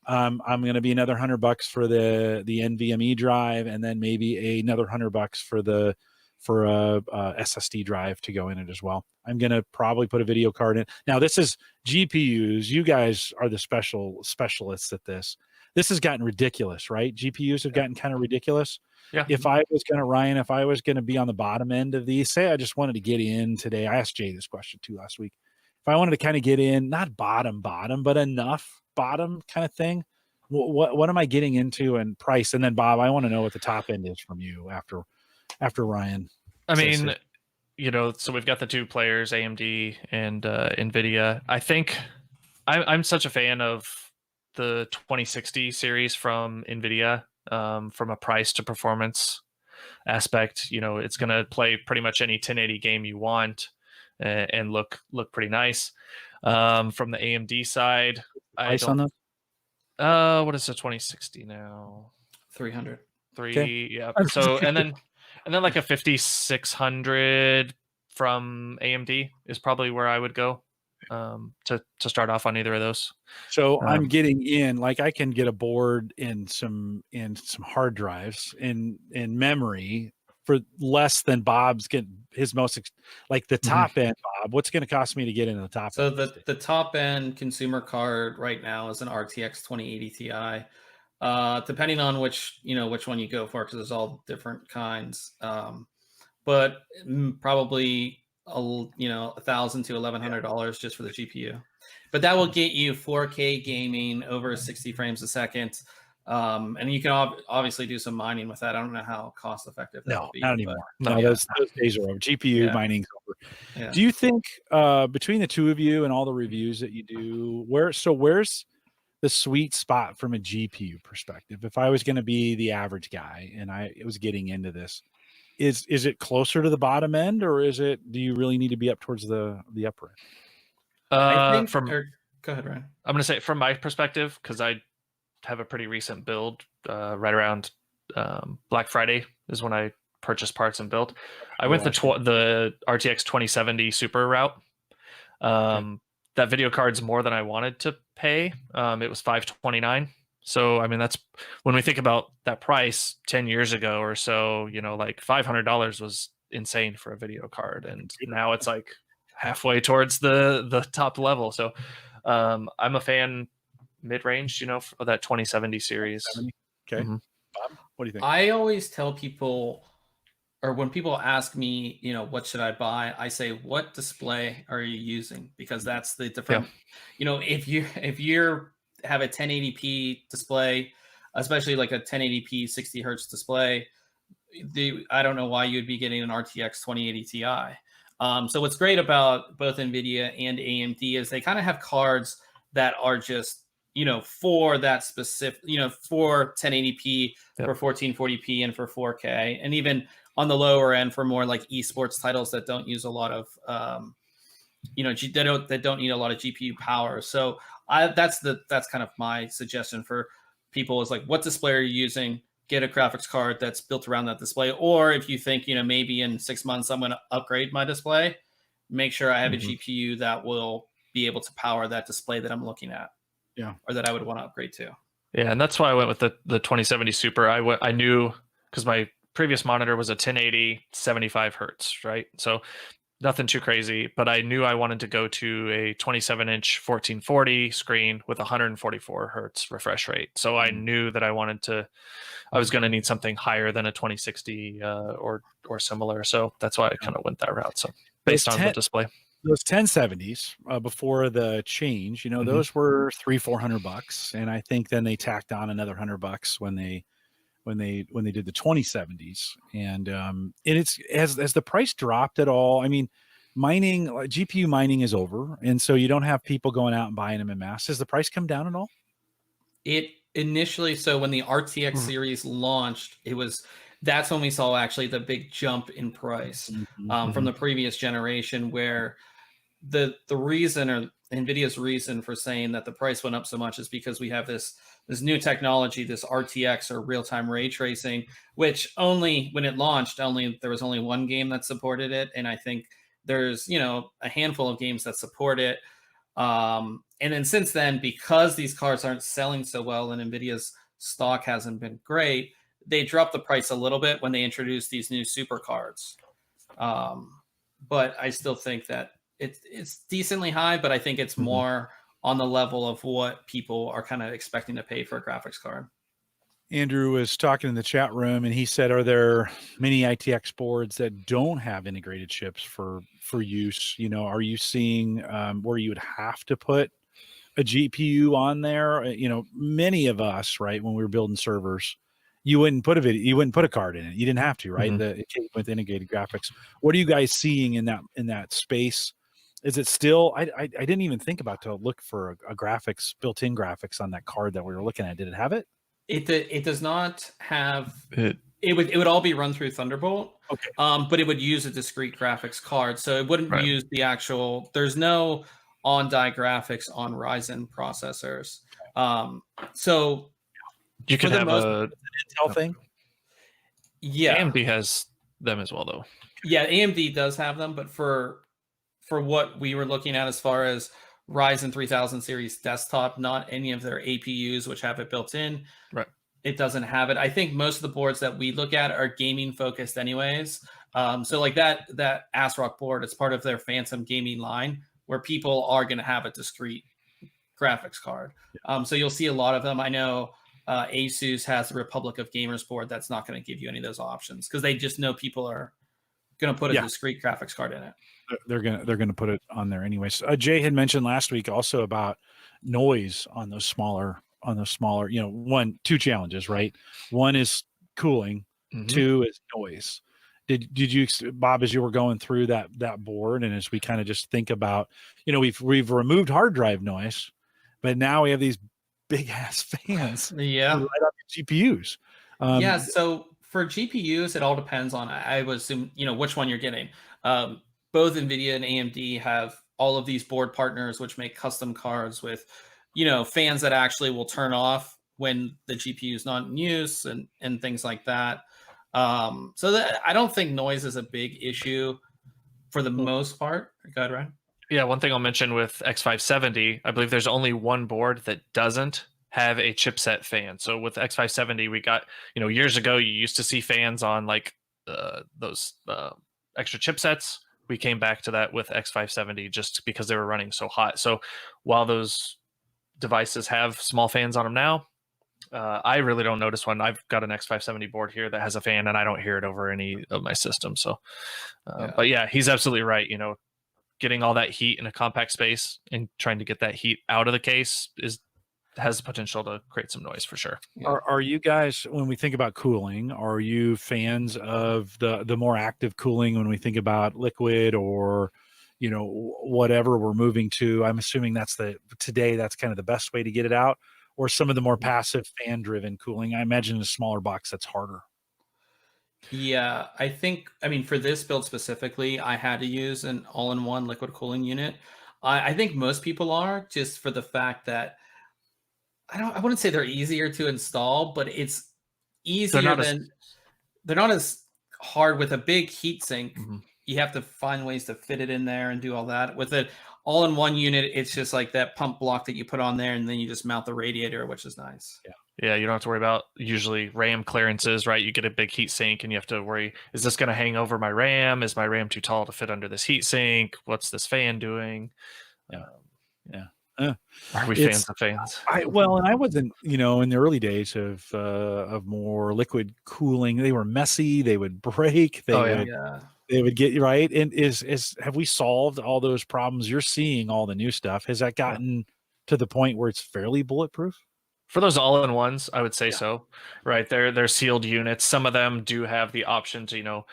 I'm going to be another $100 for the NVMe drive, and then maybe another $100 for a SSD drive to go in it as well. I'm going to probably put a video card in. Now, this is GPUs. You guys are the specialists at this. This has gotten ridiculous, right? GPUs have gotten kind of ridiculous. Yeah. If I was going to be on the bottom end of these, say I just wanted to get in today. I asked Jay this question too last week. If I wanted to kind of get in, not bottom, but enough bottom kind of thing, what am I getting into and price? And then Bob, I want to know what the top end is from you after Ryan. I mean, so we've got the two players, AMD and NVIDIA. I think I'm such a fan of the 2060 series from NVIDIA, from a price to performance aspect. It's going to play pretty much any 1080 game you want and look pretty nice. From the AMD side, price on those? What is the 2060 now? 300. Yeah. So and then like a 5600 from AMD is probably where I would go to start off on either of those. So I'm getting in, like, I can get a board in some hard drives in memory for less than Bob's getting his most, like the top end. Bob, what's going to cost me to get into the top end? So the top end consumer card right now is an RTX 2080 Ti. Depending on which one you go for, because there's all different kinds. But probably $1,000 to $1,100 just for the GPU. But that will get you 4K gaming over 60 frames a second. And you can obviously do some mining with that. I don't know how cost effective that will be. Not anymore. Those days are over. GPU mining's over. Yeah. Do you think between the two of you and all the reviews that you do, where's the sweet spot from a GPU perspective? If I was going to be the average guy and I was getting into this, is it closer to the bottom end, or do you really need to be up towards the upper end? I think go ahead, Ryan. I'm going to say from my perspective, because I have a pretty recent build, right around Black Friday is when I purchased parts and built. I went the RTX 2070 Super route. That video card's more than I wanted to pay. It was $529. So, I mean, that's when we think about that price 10 years ago or so, like $500 was insane for a video card. And now it's like halfway towards the top level. So I'm a fan mid-range, of that 2070 series. Okay. Bob, what do you think? I always tell people, or when people ask me, what should I buy? I say, what display are you using? Because that's the different, if you have a 1080p display, especially like a 1080p 60 hertz display, I don't know why you'd be getting an RTX 2080 Ti. So what's great about both NVIDIA and AMD is they kind of have cards that are just, for that specific, for 1080p, for 1440p, and for 4K, and even on the lower end for more like esports titles that don't use a lot of, that don't need a lot of GPU power. So that's kind of my suggestion for people is like, what display are you using? Get a graphics card that's built around that display. Or if you think, maybe in 6 months I'm going to upgrade my display, make sure I have a GPU that will be able to power that display that I'm looking at. Yeah. Or that I would want to upgrade to. Yeah, and that's why I went with the 2070 Super. I knew, because my previous monitor was a 1080 75 hertz, right? So nothing too crazy, but I knew I wanted to go to a 27-inch 1440 screen with 144 hertz refresh rate. So I knew that I was going to need something higher than a 2060 or similar. So that's why I kind of went that route. So based on the display. Those 1070s before the change, those were $300-400, and I think then they tacked on another $100 when they did the 2070s, and it's as the price dropped at all. I mean, GPU mining is over, and so you don't have people going out and buying them in mass. Has the price come down at all? It initially, so when the RTX series launched, that's when we saw actually the big jump in price from the previous generation, where the reason, or NVIDIA's reason for saying that the price went up so much, is because we have this new technology, this RTX, or real-time ray tracing, which only when it launched, there was only one game that supported it, and I think there's a handful of games that support it. And then since then, because these cards aren't selling so well and NVIDIA's stock hasn't been great, they dropped the price a little bit when they introduced these new super cards. But I still think that it's decently high, but I think it's more on the level of what people are kind of expecting to pay for a graphics card. Andrew was talking in the chat room, and he said, are there many ITX boards that don't have integrated chips for use? Are you seeing where you would have to put a GPU on there? Many of us, right, when we were building servers, you wouldn't put a card in it. You didn't have to, right? It came with integrated graphics. What are you guys seeing in that space? Is it still? I didn't even think about to look for a graphics, built-in graphics on that card that we were looking at. Did it have it? It does not have it. It would all be run through Thunderbolt. Okay. But it would use a discrete graphics card, so it wouldn't use the actual. There's no on-die graphics on Ryzen processors. So you can have an Intel thing. Yeah, AMD has them as well, though. Yeah, AMD does have them, but for what we were looking at as far as Ryzen 3000 series desktop, not any of their APUs which have it built in. Right. It doesn't have it. I think most of the boards that we look at are gaming focused anyways. So like that ASRock board, it's part of their Phantom gaming line where people are going to have a discrete graphics card. So you'll see a lot of them. I know Asus has the Republic of Gamers board that's not going to give you any of those options because they just know people are going to put a discrete graphics card in it. They're gonna put it on there anyways. Jay had mentioned last week also about noise on those smaller. Two challenges, right? One is cooling, two is noise. Did you, Bob, as you were going through that board, and as we kind of just think about, we've removed hard drive noise, but now we have these big ass fans, right on the GPUs. So for GPUs, it all depends on, I would assume, which one you're getting. Both NVIDIA and AMD have all of these board partners which make custom cards with, fans that actually will turn off when the GPU is not in use and things like that. So that I don't think noise is a big issue for the most part. Go ahead, Ryan. Yeah, one thing I'll mention with X570, I believe there's only one board that doesn't have a chipset fan. So with X570, we got, years ago, you used to see fans on like those extra chipsets. We came back to that with X570 just because they were running so hot. So while those devices have small fans on them now, I really don't notice one. I've got an X570 board here that has a fan, and I don't hear it over any of my systems. So, but yeah, he's absolutely right. You know, getting all that heat in a compact space and trying to get that heat out of the case has the potential to create some noise for sure. Yeah. Are you guys, when we think about cooling, are you fans of the more active cooling when we think about liquid or, you know, whatever we're moving to? I'm assuming that's kind of the best way to get it out, or some of the more passive fan driven cooling. I imagine in a smaller box that's harder. Yeah, I mean, for this build specifically, I had to use an all-in-one liquid cooling unit. I think most people are, just for the fact that I wouldn't say they're easier to install, but it's easier they're not as hard with a big heat sink. Mhm. You have to find ways to fit it in there and do all that. With it all-in-one unit, it's just like that pump block that you put on there, and then you just mount the radiator, which is nice. Yeah, you don't have to worry about usually RAM clearances, right? You get a big heat sink and you have to worry, is this going to hang over my RAM? Is my RAM too tall to fit under this heat sink? What's this fan doing? Are we fans of fans? Well, and I wasn't, you know, in the early days of more liquid cooling, they were messy, they would break, they would get right. And have we solved all those problems? You're seeing all the new stuff. Has that gotten to the point where it's fairly bulletproof? For those all-in-ones, I would say so. Right, they're sealed units. Some of them do have the option to, you know,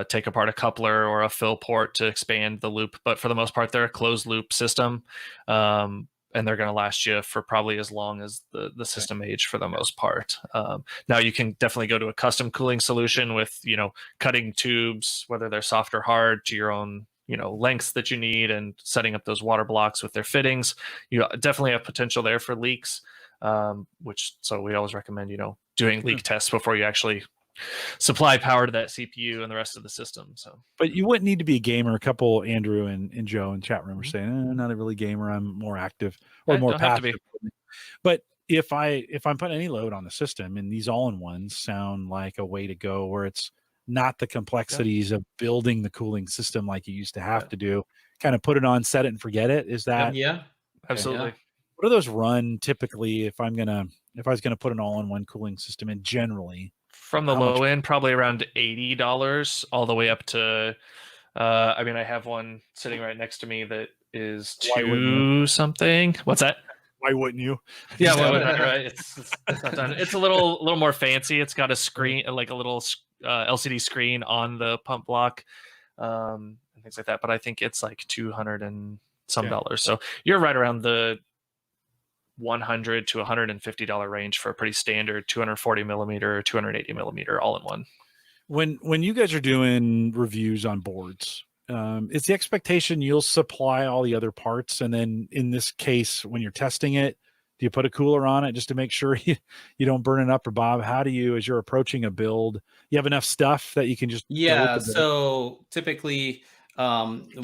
take apart a coupler or a fill port to expand the loop, but for the most part, they're a closed loop system, and they're going to last you for probably as long as the system age for the most part. Now, you can definitely go to a custom cooling solution with, you know, cutting tubes, whether they're soft or hard, to your own, you know, lengths that you need, and setting up those water blocks with their fittings. You definitely have potential there for leaks, so we always recommend, you know, doing leak tests before you actually supply power to that CPU and the rest of the system. So, but you wouldn't need to be a gamer. A couple, Andrew and Joe in chat room, are saying, I'm not a really gamer. I'm more active or more passive. But if I'm putting any load on the system, and these all-in-ones sound like a way to go, where it's not the complexities of building the cooling system like you used to have to do. Kind of put it on, set it, and forget it. Is that? Yeah, absolutely. What do those run typically if I was gonna put an all-in-one cooling system in generally? From the low end, probably around $80, all the way up to, I mean, I have one sitting right next to me that is $2 something. What's that? Why wouldn't you? Yeah, why wouldn't I, right? It's not done. It's a little more fancy. It's got a screen, like a little LCD screen on the pump block, and things like that. But I think it's like $200 and some dollars. So you're right around the $100 to $150 range for a pretty standard 240 millimeter, 280 millimeter all-in-one. When you guys are doing reviews on boards, is the expectation you'll supply all the other parts, and then in this case, when you're testing it, do you put a cooler on it just to make sure you don't burn it up? Or Bob, how do you, as you're approaching a build, you have enough stuff that you can just so typically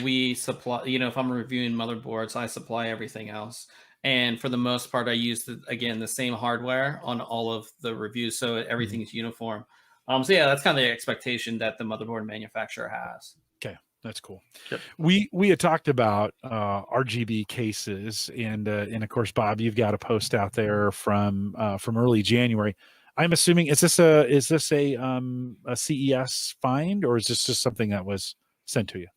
we supply, you know, if I'm reviewing motherboards, I supply everything else. And for the most part, I use the same hardware on all of the reviews, so everything's uniform. So yeah, that's kind of the expectation that the motherboard manufacturer has. Okay, that's cool. Yep. We had talked about RGB cases, and of course, Bob, you've got a post out there from early January. I'm assuming is this a CES find, or is this just something that was sent to you?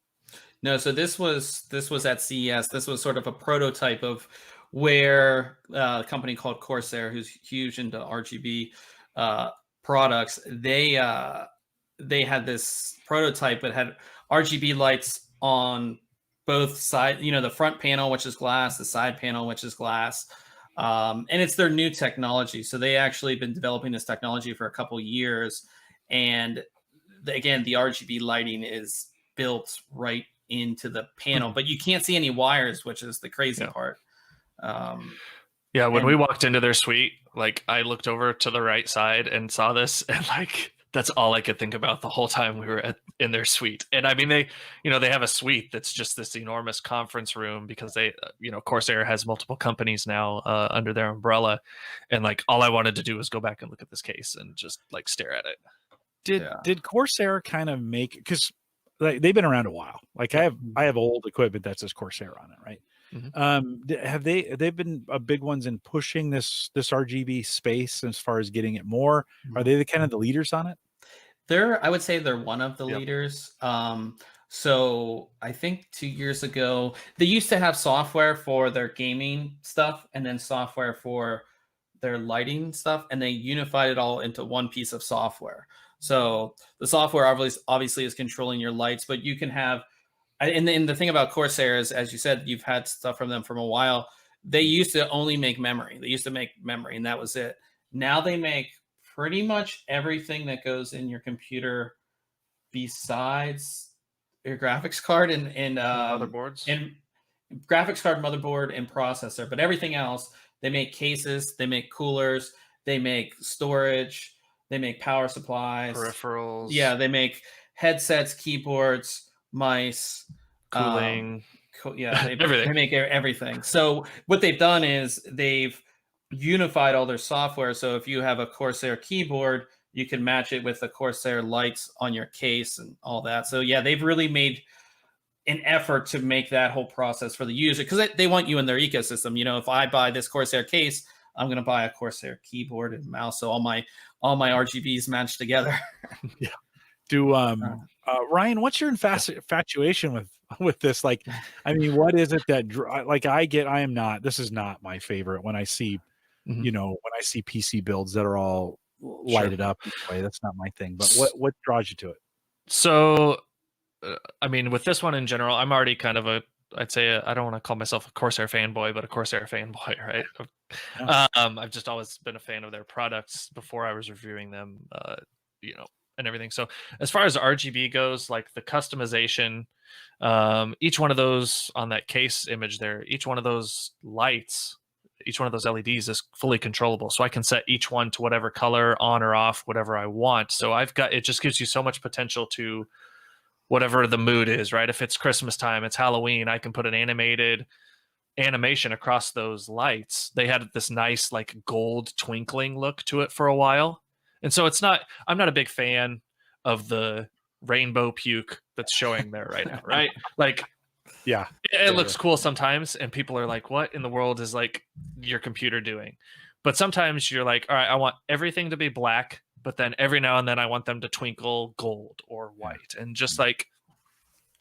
No, so this was at CES. This was sort of a prototype of where a company called Corsair, who's huge into RGB products, they had this prototype that had RGB lights on both sides, you know, the front panel, which is glass, the side panel, which is glass. And it's their new technology. So they actually been developing this technology for a couple years. And again, the RGB lighting is built right into the panel, but you can't see any wires, which is the crazy part. When we walked into their suite, like I looked over to the right side and saw this, and like that's all I could think about the whole time we were in their suite. And I mean, they have a suite that's just this enormous conference room, because they, Corsair has multiple companies now under their umbrella, and like all I wanted to do was go back and look at this case and just like stare at it. Did Corsair kind of make, because they've been around a while. Like I have old equipment that says Corsair on it, right? Have they've been big ones in pushing this RGB space as far as getting it more? Are they the kind of the leaders on it? I would say they're one of the leaders. So I think 2 years ago, they used to have software for their gaming stuff and then software for their lighting stuff, and they unified it all into one piece of software. So the software obviously is controlling your lights, but you can have, and the thing about Corsair is, as you said, you've had stuff from them for a while. They used to only make memory. They used to make memory, and that was it. Now they make pretty much everything that goes in your computer besides your graphics card and motherboards and graphics card, motherboard, and processor. But everything else, they make cases, they make coolers, they make storage, they make power supplies, peripherals. Yeah, they make headsets, keyboards, mice, cooling. They make everything. So what they've done is they've unified all their software. So if you have a Corsair keyboard, you can match it with the Corsair lights on your case and all that. So yeah, they've really made an effort to make that whole process for the user, because they want you in their ecosystem. You know, if I buy this Corsair case, I'm going to buy a Corsair keyboard and mouse, so all my RGBs match together. Yeah. Do Ryan, what's your infatuation with this? Like, I mean, what is it that this is not my favorite when I see, when I see PC builds that are all lighted up this way. That's not my thing. But what draws you to it? So, I mean, with this one in general, I'm already kind of I'd say I don't want to call myself a Corsair fanboy, but a Corsair fanboy, right? Yeah. I've just always been a fan of their products before I was reviewing them, and everything. So as far as RGB goes, like the customization, each one of those on that case image there, each one of those lights, each one of those LEDs is fully controllable. So I can set each one to whatever color, on or off, whatever I want. So it just gives you so much potential to whatever the mood is, right? If it's Christmas time, it's Halloween, I can put an animation across those lights. They had this nice like gold twinkling look to it for a while. And so I'm not a big fan of the rainbow puke that's showing there right now, right? Like, yeah, it looks cool sometimes, and people are like, what in the world is like your computer doing? But sometimes you're like, all right, I want everything to be black, but then every now and then I want them to twinkle gold or white. And just like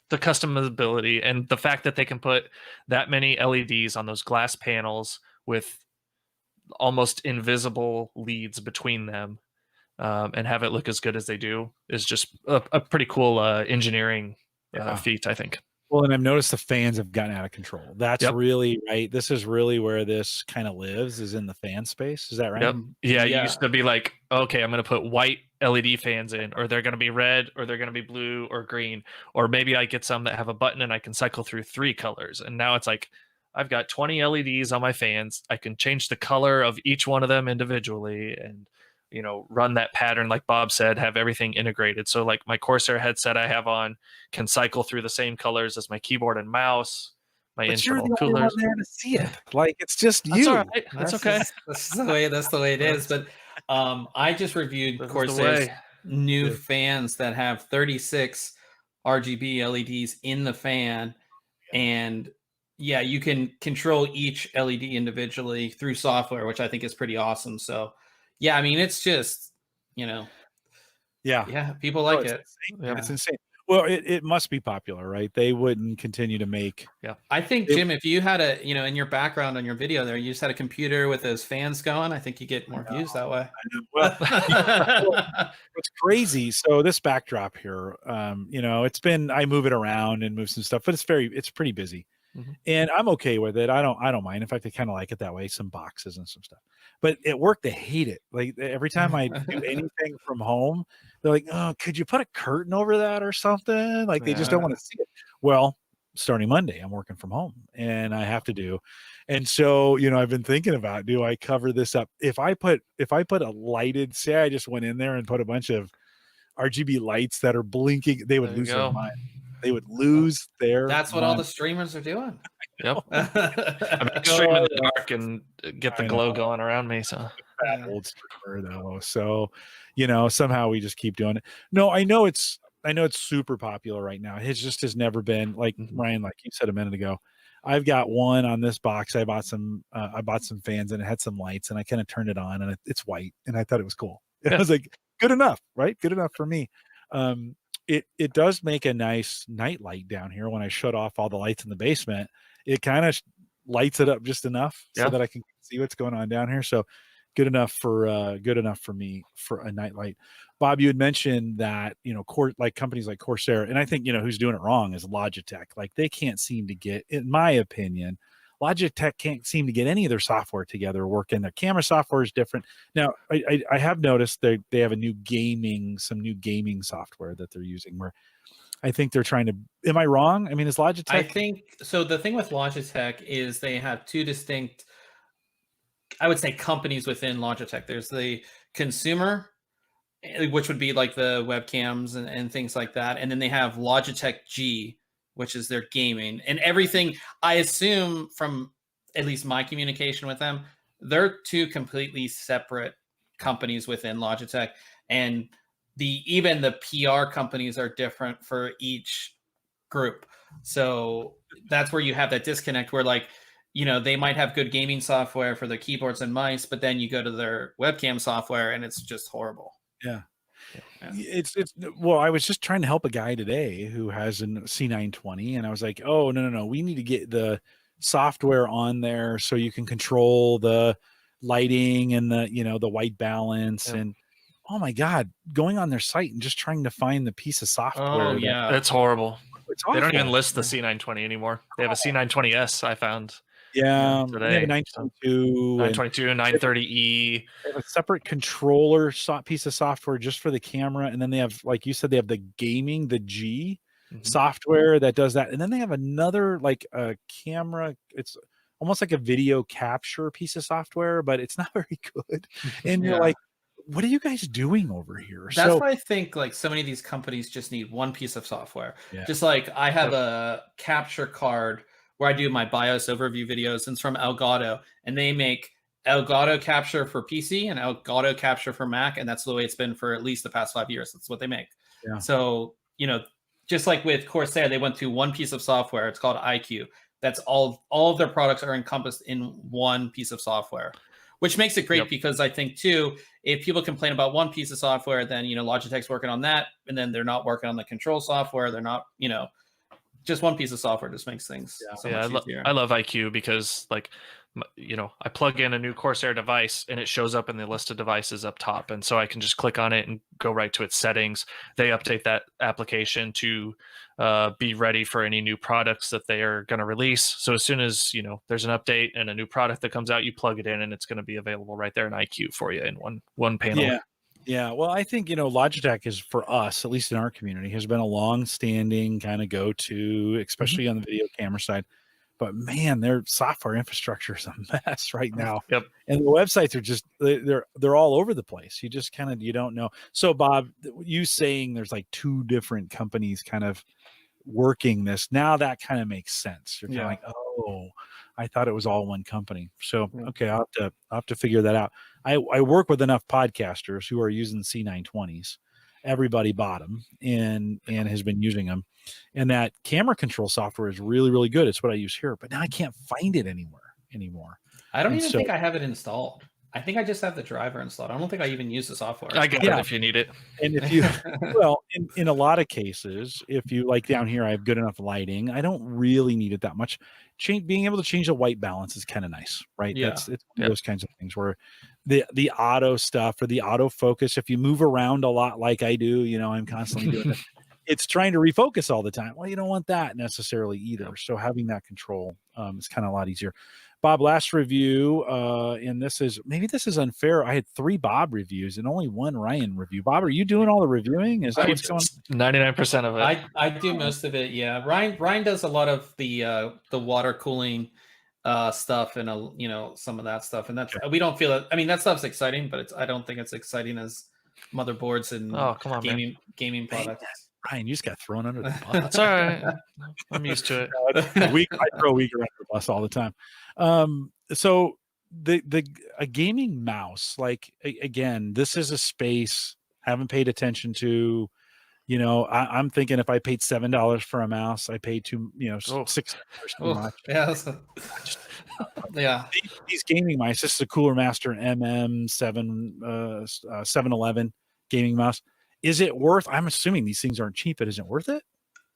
the customizability and the fact that they can put that many LEDs on those glass panels with almost invisible leads between them, and have it look as good as they do is just a pretty cool engineering feat, I think. Well, and I've noticed the fans have gotten out of control. That's really right. This is really where this kind of lives, is in the fan space. Is that right? Yep. Yeah, you used to be like, okay, I'm going to put white LED fans in, or they're going to be red, or they're going to be blue or green, or maybe I get some that have a button and I can cycle through 3 colors. And now it's like, I've got 20 LEDs on my fans. I can change the color of each one of them individually and, run that pattern, like Bob said, have everything integrated. So like my Corsair headset I have on can cycle through the same colors as my keyboard and mouse, my internal coolers. You're the only one there to see it. Like, it's just you. That's all right. That's okay. That's the way it is. But I just reviewed Corsair's new fans that have 36 RGB LEDs in the fan. And yeah, you can control each LED individually through software, which I think is pretty awesome. So yeah, I mean, it's just, yeah, people like it. Yeah. It's insane. Well, it must be popular, right? They wouldn't continue to make. Yeah, I think, Jim, if you had in your background on your video there, you just had a computer with those fans going, I think you get more views that way. Well, it's crazy. So this backdrop here, I move it around and move some stuff, but it's pretty busy. Mm-hmm. And I'm okay with it. I don't mind. In fact, I kind of like it that way. Some boxes and some stuff. But at work, they hate it. Like every time I do anything from home, they're like, "Oh, could you put a curtain over that or something?" Like they just don't want to see it. Well, starting Monday, I'm working from home, and I have to do. And so, I've been thinking about, do I cover this up? If I put a lighted, say I just went in there and put a bunch of RGB lights that are blinking, they would lose their mind. They would lose their. That's what all the streamers are doing. Yep. I'm streaming in the dark and get the glow going around me. So old streamer though. So, somehow we just keep doing it. No, I know it's super popular right now. It just has never been like Ryan, like you said a minute ago. I've got one on this box. I bought some fans, and it had some lights, and I kind of turned it on, and it's white, and I thought it was cool. I was like, good enough, right? Good enough for me. It does make a nice night light down here. When I shut off all the lights in the basement, it kind of lights it up just enough so that I can see what's going on down here. So good enough for me for a night light. Bob, you had mentioned that, like companies like Corsair, and I think, who's doing it wrong is Logitech. Like they can't seem to get, in my opinion, Logitech can't seem to get any of their software together working. Their camera software is different. Now, I have noticed they have some new gaming software that they're using where I think they're trying to, am I wrong? I mean, is Logitech? I think, so the thing with Logitech is they have two distinct, I would say, companies within Logitech. There's the consumer, which would be like the webcams and things like that. And then they have Logitech G, which is their gaming and everything. I assume from at least my communication with them, they're two completely separate companies within Logitech. And even the PR companies are different for each group. So that's where you have that disconnect where, like, they might have good gaming software for their keyboards and mice, but then you go to their webcam software and it's just horrible. Yeah. It's well, I was just trying to help a guy today who has a C920, and I was like, oh, no, we need to get the software on there so you can control the lighting and the white balance. And oh my God, going on their site and just trying to find the piece of software. Oh yeah, that's horrible. They don't even list the C920 anymore. They have a C920S, I found. Yeah, today. They have a 922, 930E. They have a separate controller piece of software just for the camera, and then they have, like you said, they have the gaming, the G software that does that, and then they have another, like a camera. It's almost like a video capture piece of software, but it's not very good. And you're like, what are you guys doing over here? That's why I think like so many of these companies just need one piece of software. Just like I have a capture card where I do my BIOS overview videos, and it's from Elgato, and they make Elgato capture for PC and Elgato capture for Mac, and that's the way it's been for at least the past 5 years. That's what they make. So, just like with Corsair, they went to one piece of software. It's called IQ. That's all of their products are encompassed in one piece of software, which makes it great because I think too, if people complain about one piece of software, then, Logitech's working on that, and then they're not working on the control software. They're not, just one piece of software just makes things so much easier. I love IQ because, like, I plug in a new Corsair device and it shows up in the list of devices up top, and so I can just click on it and go right to its settings. They update that application to be ready for any new products that they are going to release. So as soon as there's an update and a new product that comes out, you plug it in and it's going to be available right there in IQ for you in one panel. Yeah, well, I think, Logitech is, for us, at least in our community, has been a long-standing kind of go-to, especially on the video camera side. But man, their software infrastructure is a mess right now. And the websites are just, they're all over the place. You just kind of, you don't know. So Bob, you saying there's like two different companies kind of working this, now that kind of makes sense. You're kind of like, oh, I thought it was all one company. So, okay, I'll have to figure that out. I work with enough podcasters who are using C920s. Everybody bought them and has been using them. And that camera control software is really, really good. It's what I use here, but now I can't find it anymore. I don't even think I have it installed. I think I just have the driver installed. I don't think I even use the software. I got it if you need it. And if you, well, in a lot of cases, if you, like down here, I have good enough lighting. I don't really need it that much. Being able to change the white balance is kind of nice, right? It's those kinds of things where the auto stuff or the auto focus, if you move around a lot like I do, I'm constantly doing it. It's trying to refocus all the time. Well, you don't want that necessarily either. So having that control is kind of a lot easier. Bob, last review, and this is unfair. I had 3 Bob reviews and only 1 Ryan review. Bob, are you doing all the reviewing? Is that what's going on? 99% of it. I do most of it. Yeah, Ryan does a lot of the water cooling stuff and some of that stuff, and that's we don't feel it. I mean, that stuff's exciting, but I don't think it's exciting as motherboards and gaming products. Ryan, you just got thrown under the bus. That's all right. I'm used to it. I throw Wieger under the bus all the time. So a gaming mouse, like again, this is a space I haven't paid attention to. You know, I'm thinking if I paid $7 for a mouse, I paid $6 too much. Yeah, yeah. These gaming mice. This is a Cooler Master MM711 gaming mouse. Is it worth? I'm assuming these things aren't cheap, but is it worth it?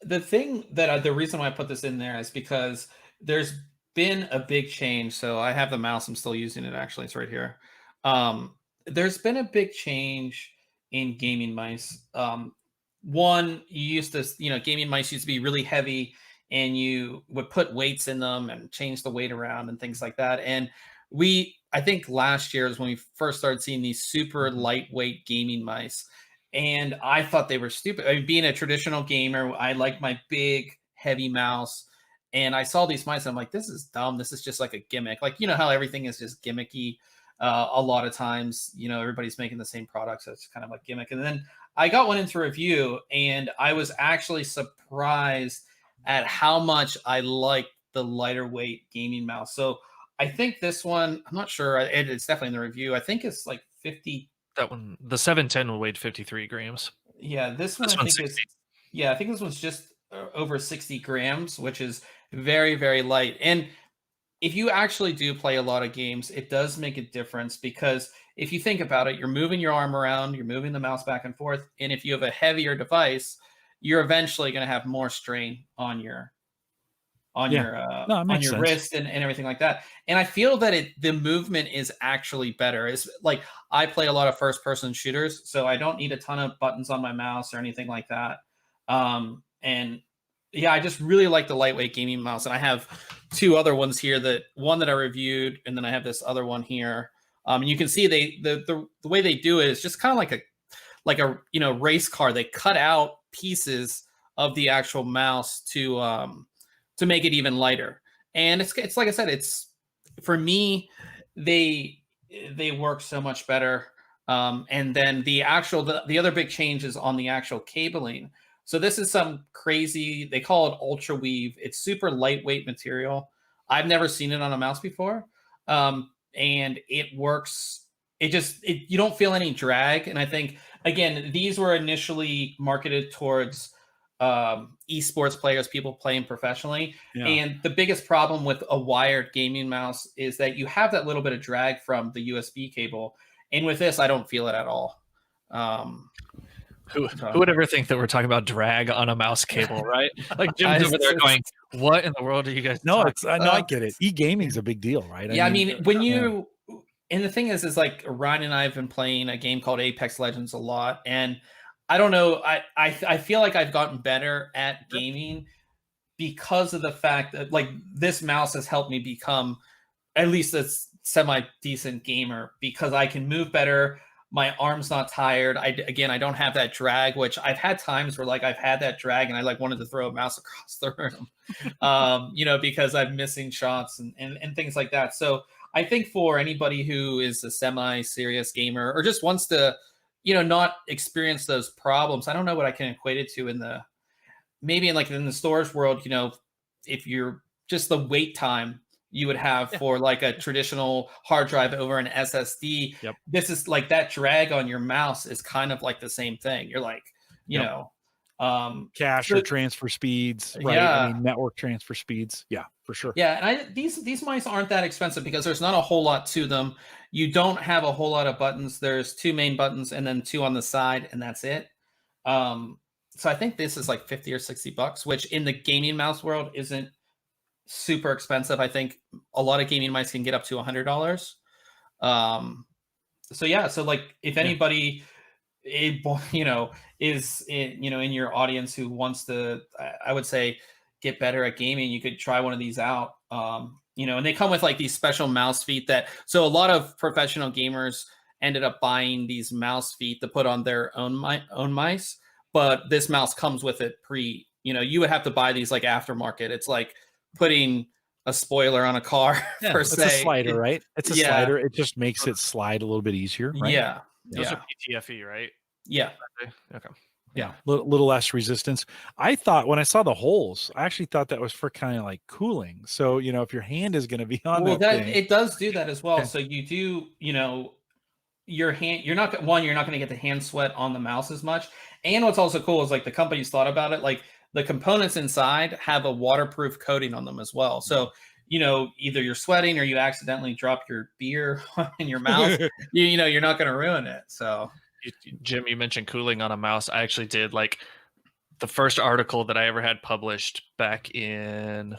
The thing that the reason why I put this in there is because there's been a big change. So I have the mouse. I'm still using it. Actually, it's right here. There's been a big change in gaming mice. One, you used to, gaming mice used to be really heavy, and you would put weights in them and change the weight around and things like that. And I think last year is when we first started seeing these super lightweight gaming mice. And I thought they were stupid. I mean, being a traditional gamer, I like my big, heavy mouse. And I saw these mice, and I'm like, this is dumb. This is just like a gimmick. Like, how everything is just gimmicky a lot of times. Everybody's making the same product, so it's kind of like gimmick. And then I got one into review, and I was actually surprised at how much I like the lighter weight gaming mouse. So I think this one, I'm not sure. It's definitely in the review. I think it's like 50. That one, the 710 weighed 53 grams. Yeah, this one I think is. Yeah, I think this one's just over 60 grams, which is very, very light. And if you actually do play a lot of games, it does make a difference, because if you think about it, you're moving your arm around, you're moving the mouse back and forth. And if you have a heavier device, you're eventually going to have more strain on your wrist and everything like that. And I feel that the movement is actually better. It's like, I play a lot of first person shooters, so I don't need a ton of buttons on my mouse or anything like that. And yeah, I just really like the lightweight gaming mouse. And I have two other ones here, one that I reviewed, and then I have this other one here. And you can see the way they do it is just kind of like a race car. They cut out pieces of the actual mouse to make it even lighter. And it's like I said, it's, for me, they work so much better. And then the other big change is on the actual cabling. So this is some crazy, they call it ultra weave. It's super lightweight material. I've never seen it on a mouse before. And it works. You don't feel any drag. And I think, again, these were initially marketed towards esports players, people playing professionally. Yeah. And the biggest problem with a wired gaming mouse is that you have that little bit of drag from the USB cable. And with this, I don't feel it at all. Who would ever think that we're talking about drag on a mouse cable, right? Like Jim's over there going, "What in the world are you guys?" No, I get it. E-gaming's a big deal, right? Yeah, I mean when you, and the thing is like Ryan and I have been playing a game called Apex Legends a lot, and I don't know, I feel like I've gotten better at gaming because of the fact that like this mouse has helped me become at least a semi-decent gamer, because I can move better. My arm's not tired. I don't have that drag, which I've had times where like I've had that drag and I like wanted to throw a mouse across the room, because I'm missing shots and things like that. So I think for anybody who is a semi-serious gamer or just wants to, not experience those problems, I don't know what I can equate it to in the storage world, if you're just the wait time you would have for like a traditional hard drive over an SSD. Yep. This is like that drag on your mouse is kind of like the same thing. You're like, cache or transfer speeds, right? Yeah. I mean, network transfer speeds. Yeah, for sure. Yeah. And these mice aren't that expensive because there's not a whole lot to them. You don't have a whole lot of buttons. There's 2 main buttons and then 2 on the side, and that's it. So I think this is like $50 or $60, which in the gaming mouse world isn't super expensive. I think a lot of gaming mice can get up to $100. So like if anybody is in your audience who wants to, I would say, get better at gaming, you could try one of these out. And they come with like these special mouse feet so a lot of professional gamers ended up buying these mouse feet to put on their own mice, but this mouse comes with it you would have to buy these like aftermarket. It's like putting a spoiler on a car per se. It's a slider, right? It's a slider. It just makes it slide a little bit easier, right? Yeah. Those are PTFE, right? Yeah. Okay. Yeah. Little less resistance. I thought when I saw the holes, I actually thought that was for kind of like cooling. So, if your hand is going to be on it does do that as well. So you do, you're not going to get the hand sweat on the mouse as much. And what's also cool is like the company's thought about it. Like the components inside have a waterproof coating on them as well. So, either you're sweating or you accidentally drop your beer in your mouth, you're not going to ruin it. So, Jim, you mentioned cooling on a mouse. I actually did like the first article that I ever had published back in,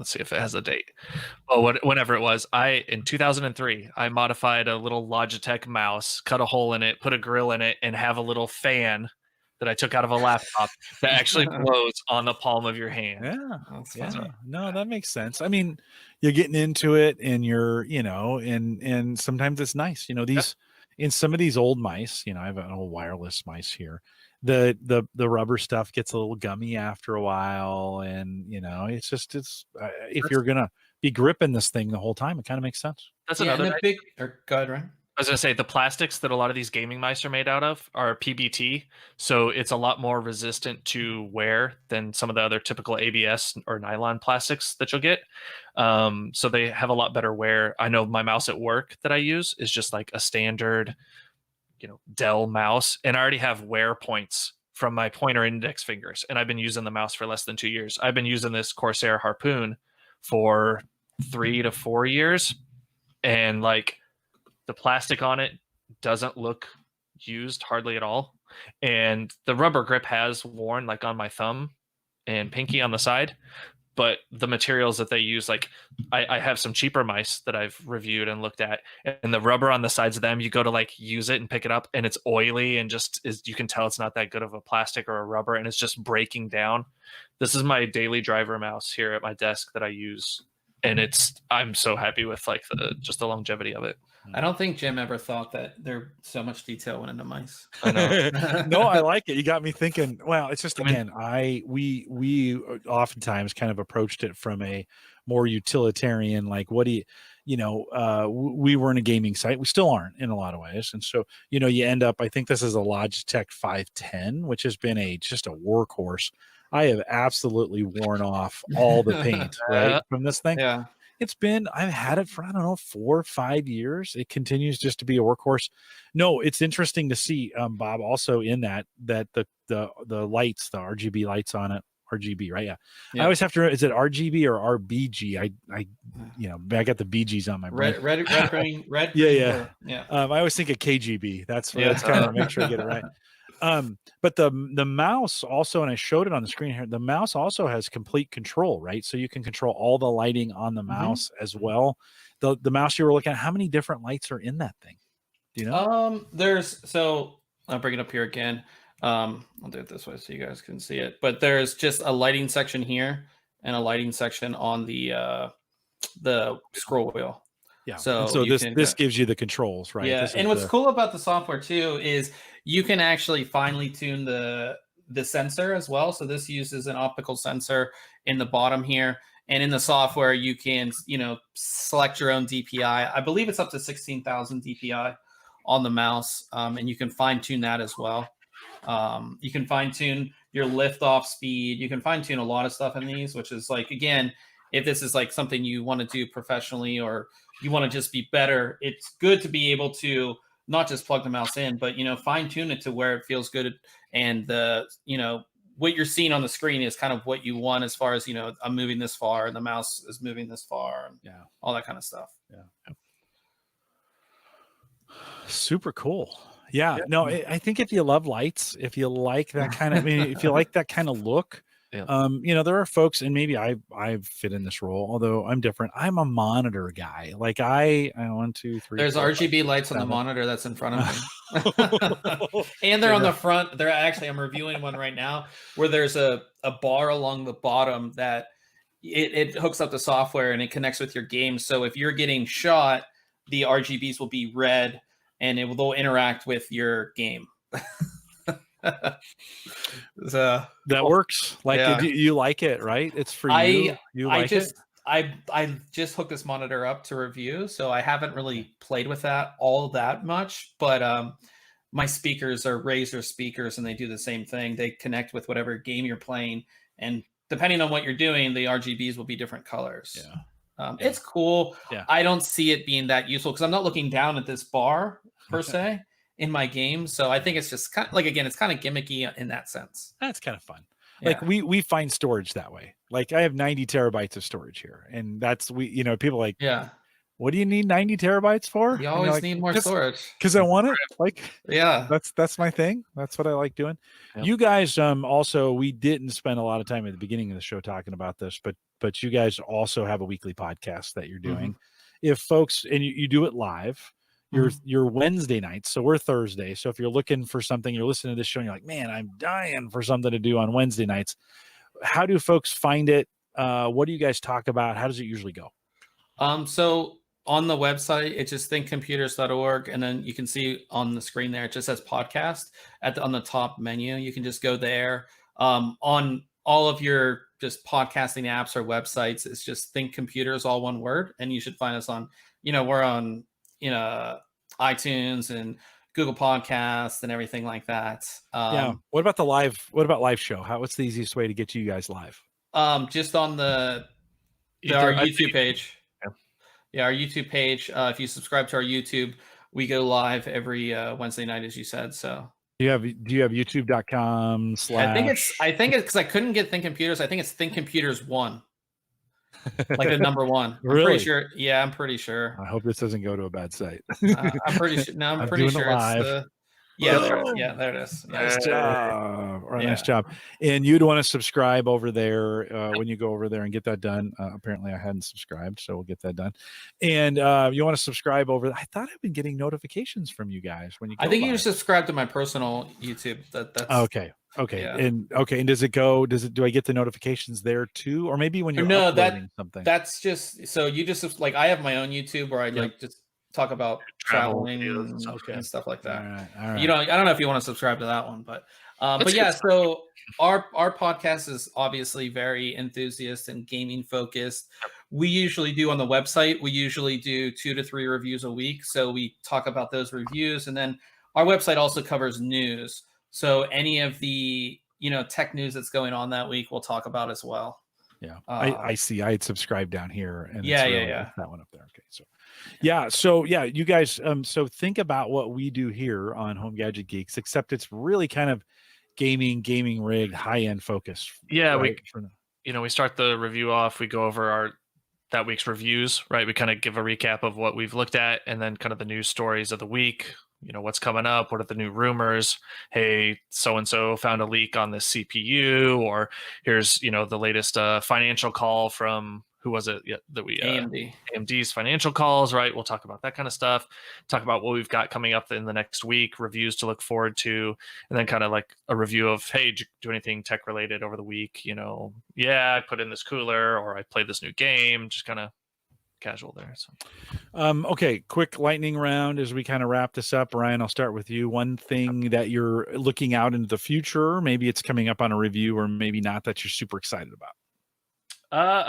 let's see if it has a date. Oh, whenever it was, in 2003, I modified a little Logitech mouse, cut a hole in it, put a grill in it, and have a little fan that I took out of a laptop that actually blows on the palm of your hand. Yeah. No, that makes sense. I mean, you're getting into it and you're, and sometimes it's nice, these, in some of these old mice, I have an old wireless mice here. The rubber stuff gets a little gummy after a while. And, if you're going to be gripping this thing the whole time, it kind of makes sense. That's another go ahead, Ryan. I was going to say the plastics that a lot of these gaming mice are made out of are PBT. So it's a lot more resistant to wear than some of the other typical ABS or nylon plastics that you'll get. So they have a lot better wear. I know my mouse at work that I use is just like a standard, Dell mouse. And I already have wear points from my pointer index fingers. And I've been using the mouse for less than 2 years. I've been using this Corsair Harpoon for 3 to 4 years. And like, the plastic on it doesn't look used hardly at all. And the rubber grip has worn like on my thumb and pinky on the side. But the materials that they use, like I have some cheaper mice that I've reviewed and looked at, and the rubber on the sides of them, you go to like use it and pick it up and it's oily and you can tell it's not that good of a plastic or a rubber and it's just breaking down. This is my daily driver mouse here at my desk that I use. And I'm so happy with like just the longevity of it. I don't think Jim ever thought that so much detail went into mice. I know. No, I like it. You got me thinking. Well, it's just again, we oftentimes kind of approached it from a more utilitarian, like what do you, we were in a gaming site. We still aren't in a lot of ways, and so you end up. I think this is a Logitech 510, which has been just a workhorse. I have absolutely worn off all the paint from this thing. Yeah. I've had it for, I don't know, 4 or 5 years. It continues just to be a workhorse. No, it's interesting to see, Bob, also in that the lights, the RGB lights on it, RGB, right? Yeah. I always have to, is it RGB or RBG? I got the BGs on my brain. Red, green, red. Yeah. I always think of KGB. That's kind of make sure I get it right. But the mouse also, and I showed it on the screen here, the mouse also has complete control, right? So you can control all the lighting on the mouse as well. The mouse you were looking at, how many different lights are in that thing? Do you know? So I'll bring it up here again. I'll do it this way so you guys can see it. But there's just a lighting section here and a lighting section on the scroll wheel. Yeah. So this gives you the controls, right? Yeah. And what's cool about the software too is you can actually finely tune the sensor as well. So this uses an optical sensor in the bottom here. And in the software, you can, select your own DPI. I believe it's up to 16,000 DPI on the mouse. And you can fine tune that as well. You can fine tune your lift off speed. You can fine tune a lot of stuff in these, which is like, again, if this is like something you want to do professionally or you want to just be better, it's good to be able to not just plug the mouse in, but, fine tune it to where it feels good. And what you're seeing on the screen is kind of what you want as far as, I'm moving this far and the mouse is moving this far and all that kind of stuff. Yeah. Super cool. Yeah. No, I think if you love lights, if you like that kind of, if you like that kind of look, there are folks, and maybe I fit in this role, although I'm different. I'm a monitor guy. Like I 1, 2, 3. There's RGB lights on the monitor that's in front of me. And they're on the front. I'm reviewing one right now where there's a bar along the bottom that it hooks up the software and it connects with your game. So if you're getting shot, the RGBs will be red and they'll interact with your game. That works. Like you like it, right? It's for you. I just hooked this monitor up to review, so I haven't really played with that all that much. But my speakers are Razer speakers, and they do the same thing. They connect with whatever game you're playing, and depending on what you're doing, the RGBs will be different colors. It's cool. Yeah. I don't see it being that useful because I'm not looking down at this bar per se in my game. So I think it's just kind of like, again, it's kind of gimmicky in that sense. That's kind of fun. Yeah. Like we find storage that way. Like I have 90 terabytes of storage here, and that's people like, yeah, what do you need 90 terabytes for? You always need more storage because I want it. Like, yeah, that's my thing. That's what I like doing. Yep. You guys, also, we didn't spend a lot of time at the beginning of the show talking about this, but you guys also have a weekly podcast that you're doing. If folks, and you do it live, your Wednesday nights. So we're Thursday. So if you're looking for something, you're listening to this show and you're like, man, I'm dying for something to do on Wednesday nights. How do folks find it? What do you guys talk about? How does it usually go? So on the website, it's just thinkcomputers.org. And then you can see on the screen there, it just says podcast on the top menu. You can just go there. On all of your just podcasting apps or websites, it's just Think Computers, all one word. And you should find us on, we're on, iTunes and Google Podcasts and everything like that. Yeah. What about live show? What's the easiest way to get you guys live? Just on our YouTube page. Yeah, our YouTube page. If you subscribe to our YouTube, we go live every Wednesday night, as you said. So do you have youtube.com/ I think it's because I couldn't get Think Computers. I think it's Think Computers 1. Like the number 1. Really? I'm pretty sure. Yeah, I'm pretty sure. I hope this doesn't go to a bad site. I'm pretty sure. No, I'm pretty sure it's there it is. Nice job. Nice job. And you'd want to subscribe over there when you go over there and get that done. Apparently I hadn't subscribed, so we'll get that done. And you want to subscribe over. I thought I've been getting notifications from you guys when you go I think live. you subscribe to my personal YouTube. That's okay. Yeah. And does it go? Do I get the notifications there too? Or maybe when you're uploading something? That's just so you just like I have my own YouTube where I like just talk about traveling and stuff like that. All right. I don't know if you want to subscribe to that one, but yeah, so our podcast is obviously very enthusiast and gaming focused. We usually do on the website, we usually do 2 to 3 reviews a week. So we talk about those reviews, and then our website also covers news. So any of the, tech news that's going on that week, we'll talk about as well. Yeah, I see. I had subscribed down here, and yeah, that one up there. Okay, so you guys. So think about what we do here on Home Gadget Geeks, except it's really kind of gaming rig, high end focus. Yeah, right? we start the review off. We go over that week's reviews, right? We kind of give a recap of what we've looked at, and then kind of the news stories of the week. What's coming up, what are the new rumors? Hey, so-and-so found a leak on this CPU, or here's, the latest financial call from, who was it that we AMD's financial calls, right? We'll talk about that kind of stuff, talk about what we've got coming up in the next week, reviews to look forward to, and then kind of like a review of, hey, did you do anything tech related over the week? I put in this cooler, or I played this new game, just kind of casual there. So okay, quick lightning round as we kind of wrap this up. Ryan, I'll start with you. One thing that you're looking out into the future, maybe it's coming up on a review, or maybe not, that you're super excited about.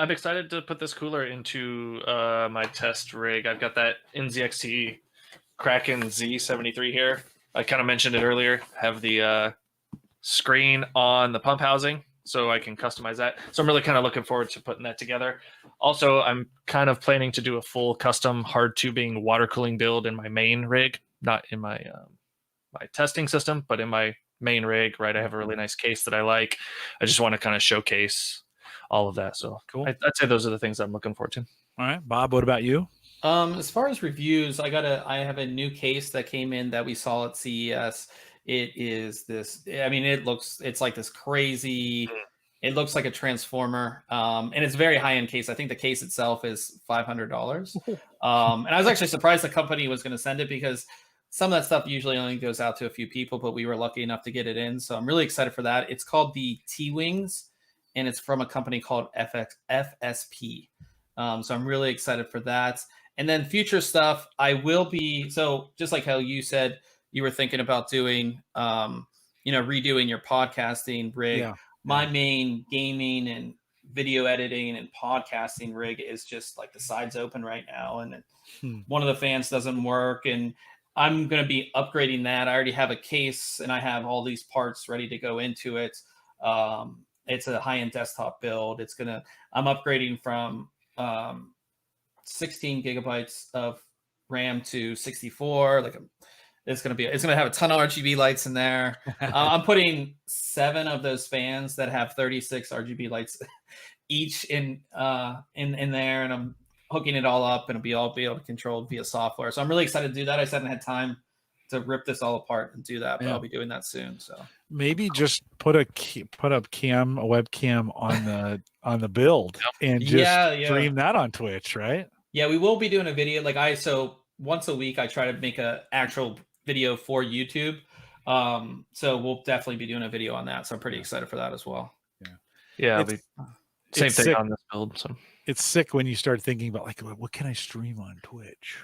I'm excited to put this cooler into my test rig. I've got that NZXT Kraken Z73 here. I kind of mentioned it earlier. Have the screen on the pump housing, so I can customize that. So I'm really kind of looking forward to putting that together. Also, I'm kind of planning to do a full custom hard tubing water cooling build in my main rig, not in my my testing system, but in my main rig, right? I have a really nice case that I like. I just want to kind of showcase all of that. So cool. I'd say those are the things I'm looking forward to. All right, Bob, what about you? As far as reviews, I have a new case that came in that we saw at CES. It is this, it's like this crazy, it looks like a transformer. And it's a very high-end case. I think the case itself is $500. And I was actually surprised the company was going to send it, because some of that stuff usually only goes out to a few people, but we were lucky enough to get it in. So I'm really excited for that. It's called the T-Wings, and it's from a company called FSP. So I'm really excited for that. And then future stuff, so just like how you said, you were thinking about doing, redoing your podcasting rig. Yeah. My main gaming and video editing and podcasting rig is just like the sides open right now. And one of the fans doesn't work, and I'm going to be upgrading that. I already have a case and I have all these parts ready to go into it. It's a high-end desktop build. I'm upgrading from 16 gigabytes of RAM to 64. Like it's gonna have a ton of RGB lights in there. I'm putting 7 of those fans that have 36 RGB lights each in there, and I'm hooking it all up, and it'll be able to control via software. So I'm really excited to do that. I just haven't had time to rip this all apart and do that, but I'll be doing that soon. So maybe just put up a webcam on the build and just stream that on Twitch, right? Yeah, we will be doing a video. So once a week I try to make a actual video for YouTube. So we'll definitely be doing a video on that. So I'm pretty excited for that as well. Yeah. Same thing on this build. So it's sick when you start thinking about like, what can I stream on Twitch?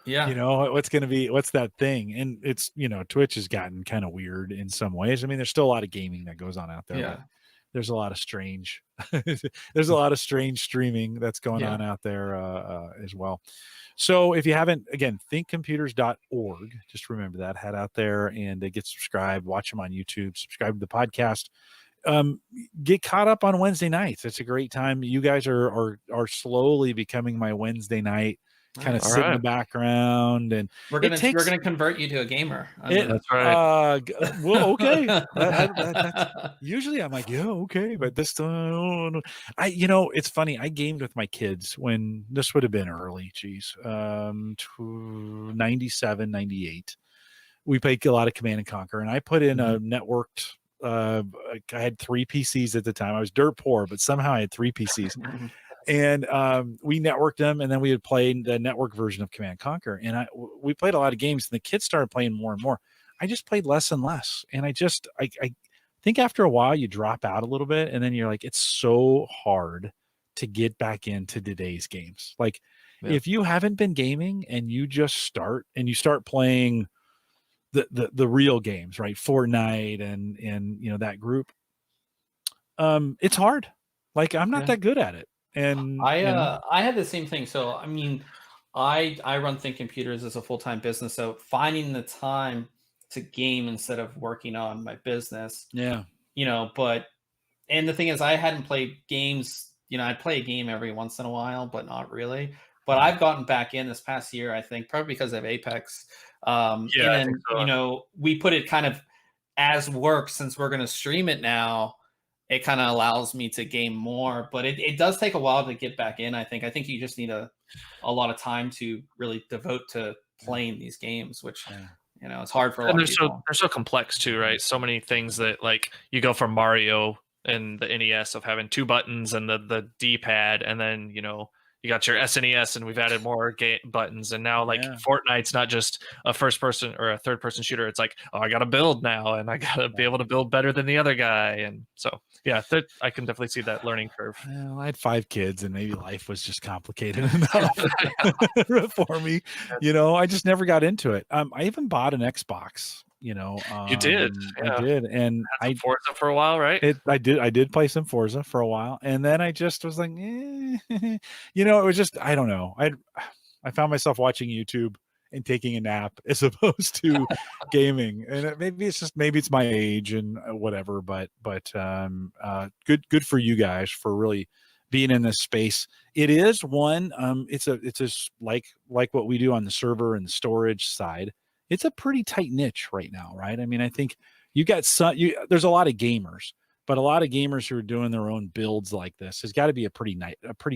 Yeah. What's that thing? And it's, Twitch has gotten kind of weird in some ways. I mean, there's still a lot of gaming that goes on out there. Yeah. There's a lot of strange streaming that's going on out there as well. So if you haven't, again, thinkcomputers.org, just remember that, head out there and get subscribed, watch them on YouTube, subscribe to the podcast. Get caught up on Wednesday nights. It's a great time. You guys are slowly becoming my Wednesday night kind of sit in the background, and we're gonna convert you to a gamer. That's right. Well, okay. Usually I'm like, yeah, okay, but this time, it's funny. I gamed with my kids when this would have been early. 97, 98. We played a lot of Command and Conquer, and I put in a networked. I had 3 PCs at the time. I was dirt poor, but somehow I had 3 PCs. And we networked them, and then we would play the network version of Command & Conquer. And we played a lot of games, and the kids started playing more and more. I just played less and less. And I think after a while you drop out a little bit, and then you're like, it's so hard to get back into today's games. Like if you haven't been gaming and you just start playing the real games, right? Fortnite and that group. It's hard. Like I'm not that good at it. And I had the same thing. So I mean, I run ThinkComputers as a full-time business. So finding the time to game instead of working on my business. Yeah. And the thing is, I hadn't played games. I'd play a game every once in a while, but not really. But I've gotten back in this past year, I think, probably because of Apex. And we put it kind of as work, since we're going to stream it now. It kind of allows me to game more, but it does take a while to get back in. I think you just need a lot of time to really devote to playing these games, which it's hard for a lot of people. They're so complex too, right? So many things that, like, you go from Mario and the NES of having 2 buttons and the D-pad, and then you got your SNES, and we've added more buttons, and now Fortnite's not just a first person or a third person shooter. It's like, I got to build now, and I got to be able to build better than the other guy. And so, I can definitely see that learning curve. Well, I had 5 kids, and maybe life was just complicated enough for me. I just never got into it. I even bought an Xbox. You did. I did, and I Forza for a while, right? I did play some Forza for a while, and then I just was like, it was just, I don't know. I found myself watching YouTube and taking a nap as opposed to gaming, and maybe it's my age and whatever. But good for you guys for really being in this space. It is one. It's just like what we do on the server and the storage side. It's a pretty tight niche right now, right? I mean, I think there's a lot of gamers, but a lot of gamers who are doing their own builds like this has got to be a pretty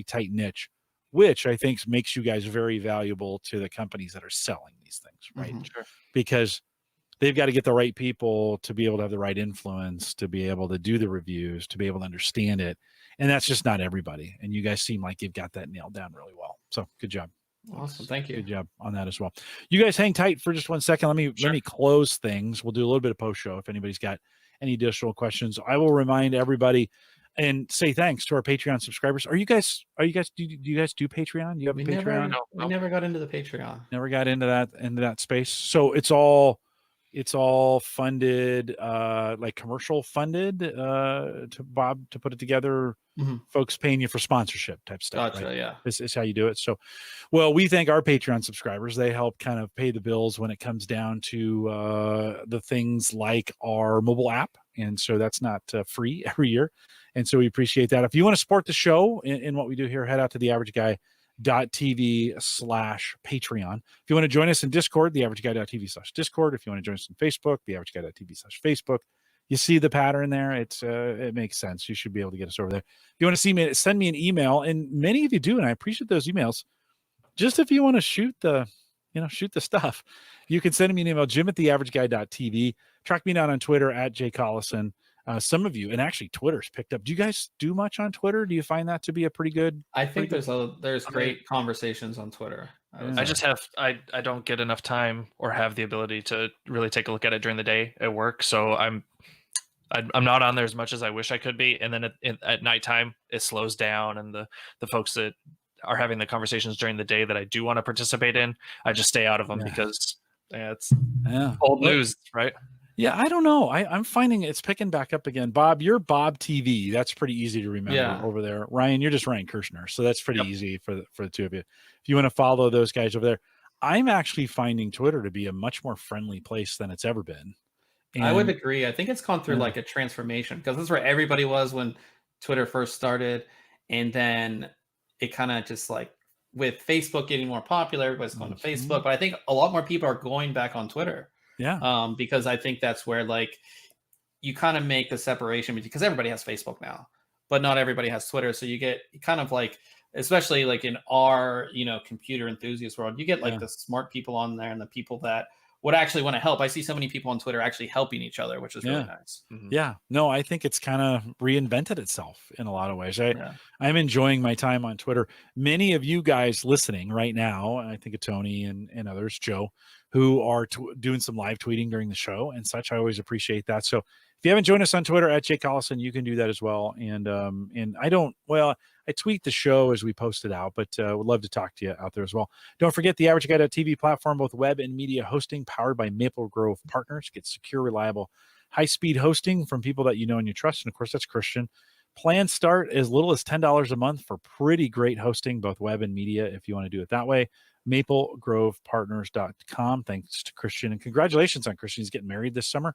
tight niche, which I think makes you guys very valuable to the companies that are selling these things, right? Mm-hmm. Sure. Because they've got to get the right people to be able to have the right influence, to be able to do the reviews, to be able to understand it. And that's just not everybody. And you guys seem like you've got that nailed down really well. So good job. Awesome. Thank you. Good job on that as well. You guys hang tight for just 1 second. Let me close things. We'll do a little bit of post show if anybody's got any additional questions. I will remind everybody and say thanks to our Patreon subscribers. Do you guys do Patreon? Do you have a Patreon? We never got into the Patreon. Never got into that space. So it's all funded, like commercial funded, to Bob to put it together. Mm-hmm. Folks paying you for sponsorship type stuff. Gotcha, right? Yeah. This is how you do it. So, well, we thank our Patreon subscribers. They help kind of pay the bills when it comes down to the things like our mobile app. And so that's not free every year. And so we appreciate that. If you want to support the show in what we do here, head out to theaverageguy.tv/Patreon. If you want to join us in Discord, theaverageguy.tv/Discord. If you want to join us in Facebook, theaverageguy.tv/Facebook. You see the pattern there. It makes sense. You should be able to get us over there. If you want to send me an email, and many of you do, and I appreciate those emails. Just if you want to shoot the stuff, you can send me an email, jim@theaverageguy.tv. Track me down on Twitter @jcollison. Some of you, and actually Twitter's picked up. Do you guys do much on Twitter? Do you find that to be a pretty good? I think there's great conversations on Twitter. I don't get enough time or have the ability to really take a look at it during the day at work. So I'm not on there as much as I wish I could be. And then at nighttime, it slows down. And the folks that are having the conversations during the day that I do want to participate in, I just stay out of them because it's old news, right? Yeah, I don't know. I'm finding it's picking back up again. Bob, you're Bob TV. That's pretty easy to remember over there. Ryan, you're just Ryan Kerschner. So that's pretty easy for the two of you. If you want to follow those guys over there, I'm actually finding Twitter to be a much more friendly place than it's ever been. And I would agree. I think it's gone through like a transformation, because that's where everybody was when Twitter first started. And then it kind of just like with Facebook getting more popular, everybody's going to Facebook. But I think a lot more people are going back on Twitter. Yeah. Because I think that's where like you kind of make the separation, because everybody has Facebook now, but not everybody has Twitter. So you get kind of like, especially like in our, computer enthusiast world, you get like the smart people on there and the people that would actually want to help. I see so many people on Twitter actually helping each other, which is really nice. Mm-hmm. Yeah. No, I think it's kind of reinvented itself in a lot of ways. I'm enjoying my time on Twitter. Many of you guys listening right now, I think of Tony and others, Joe, who are doing some live tweeting during the show and such. I always appreciate that. So if you haven't joined us on Twitter @jcollison, you can do that as well. And I tweet the show as we post it out, but would love to talk to you out there as well. Don't forget the AverageGuy.tv platform, both web and media hosting, powered by Maple Grove Partners. Get secure, reliable, high-speed hosting from people that you know and you trust. And of course, that's Christian. Plans start as little as $10 a month for pretty great hosting, both web and media, if you want to do it that way. MapleGrovePartners.com. Thanks to Christian, and congratulations on Christian. He's getting married this summer,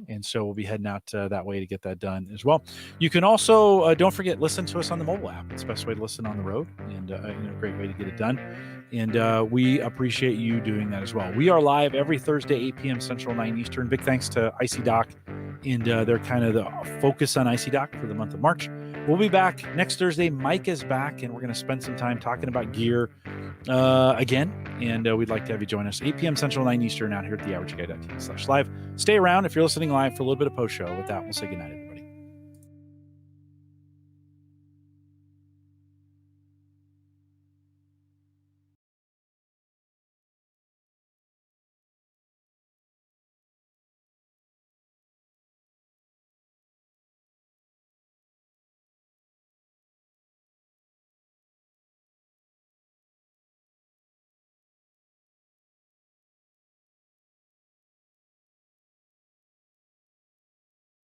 and so we'll be heading out that way to get that done as well. You can also don't forget, listen to us on the mobile app. It's the best way to listen on the road, and a great way to get it done. And we appreciate you doing that as well. We are live every Thursday, 8 p.m. Central, 9 Eastern. Big thanks to ICDoc, and they're kind of the focus on ICDoc for the month of March. We'll be back next Thursday. Mike is back, and we're going to spend some time talking about gear again. And we'd like to have you join us 8 p.m. Central, 9 Eastern out here at theaverageguy.tv/live. Stay around if you're listening live for a little bit of post show. With that, we'll say goodnight, everybody.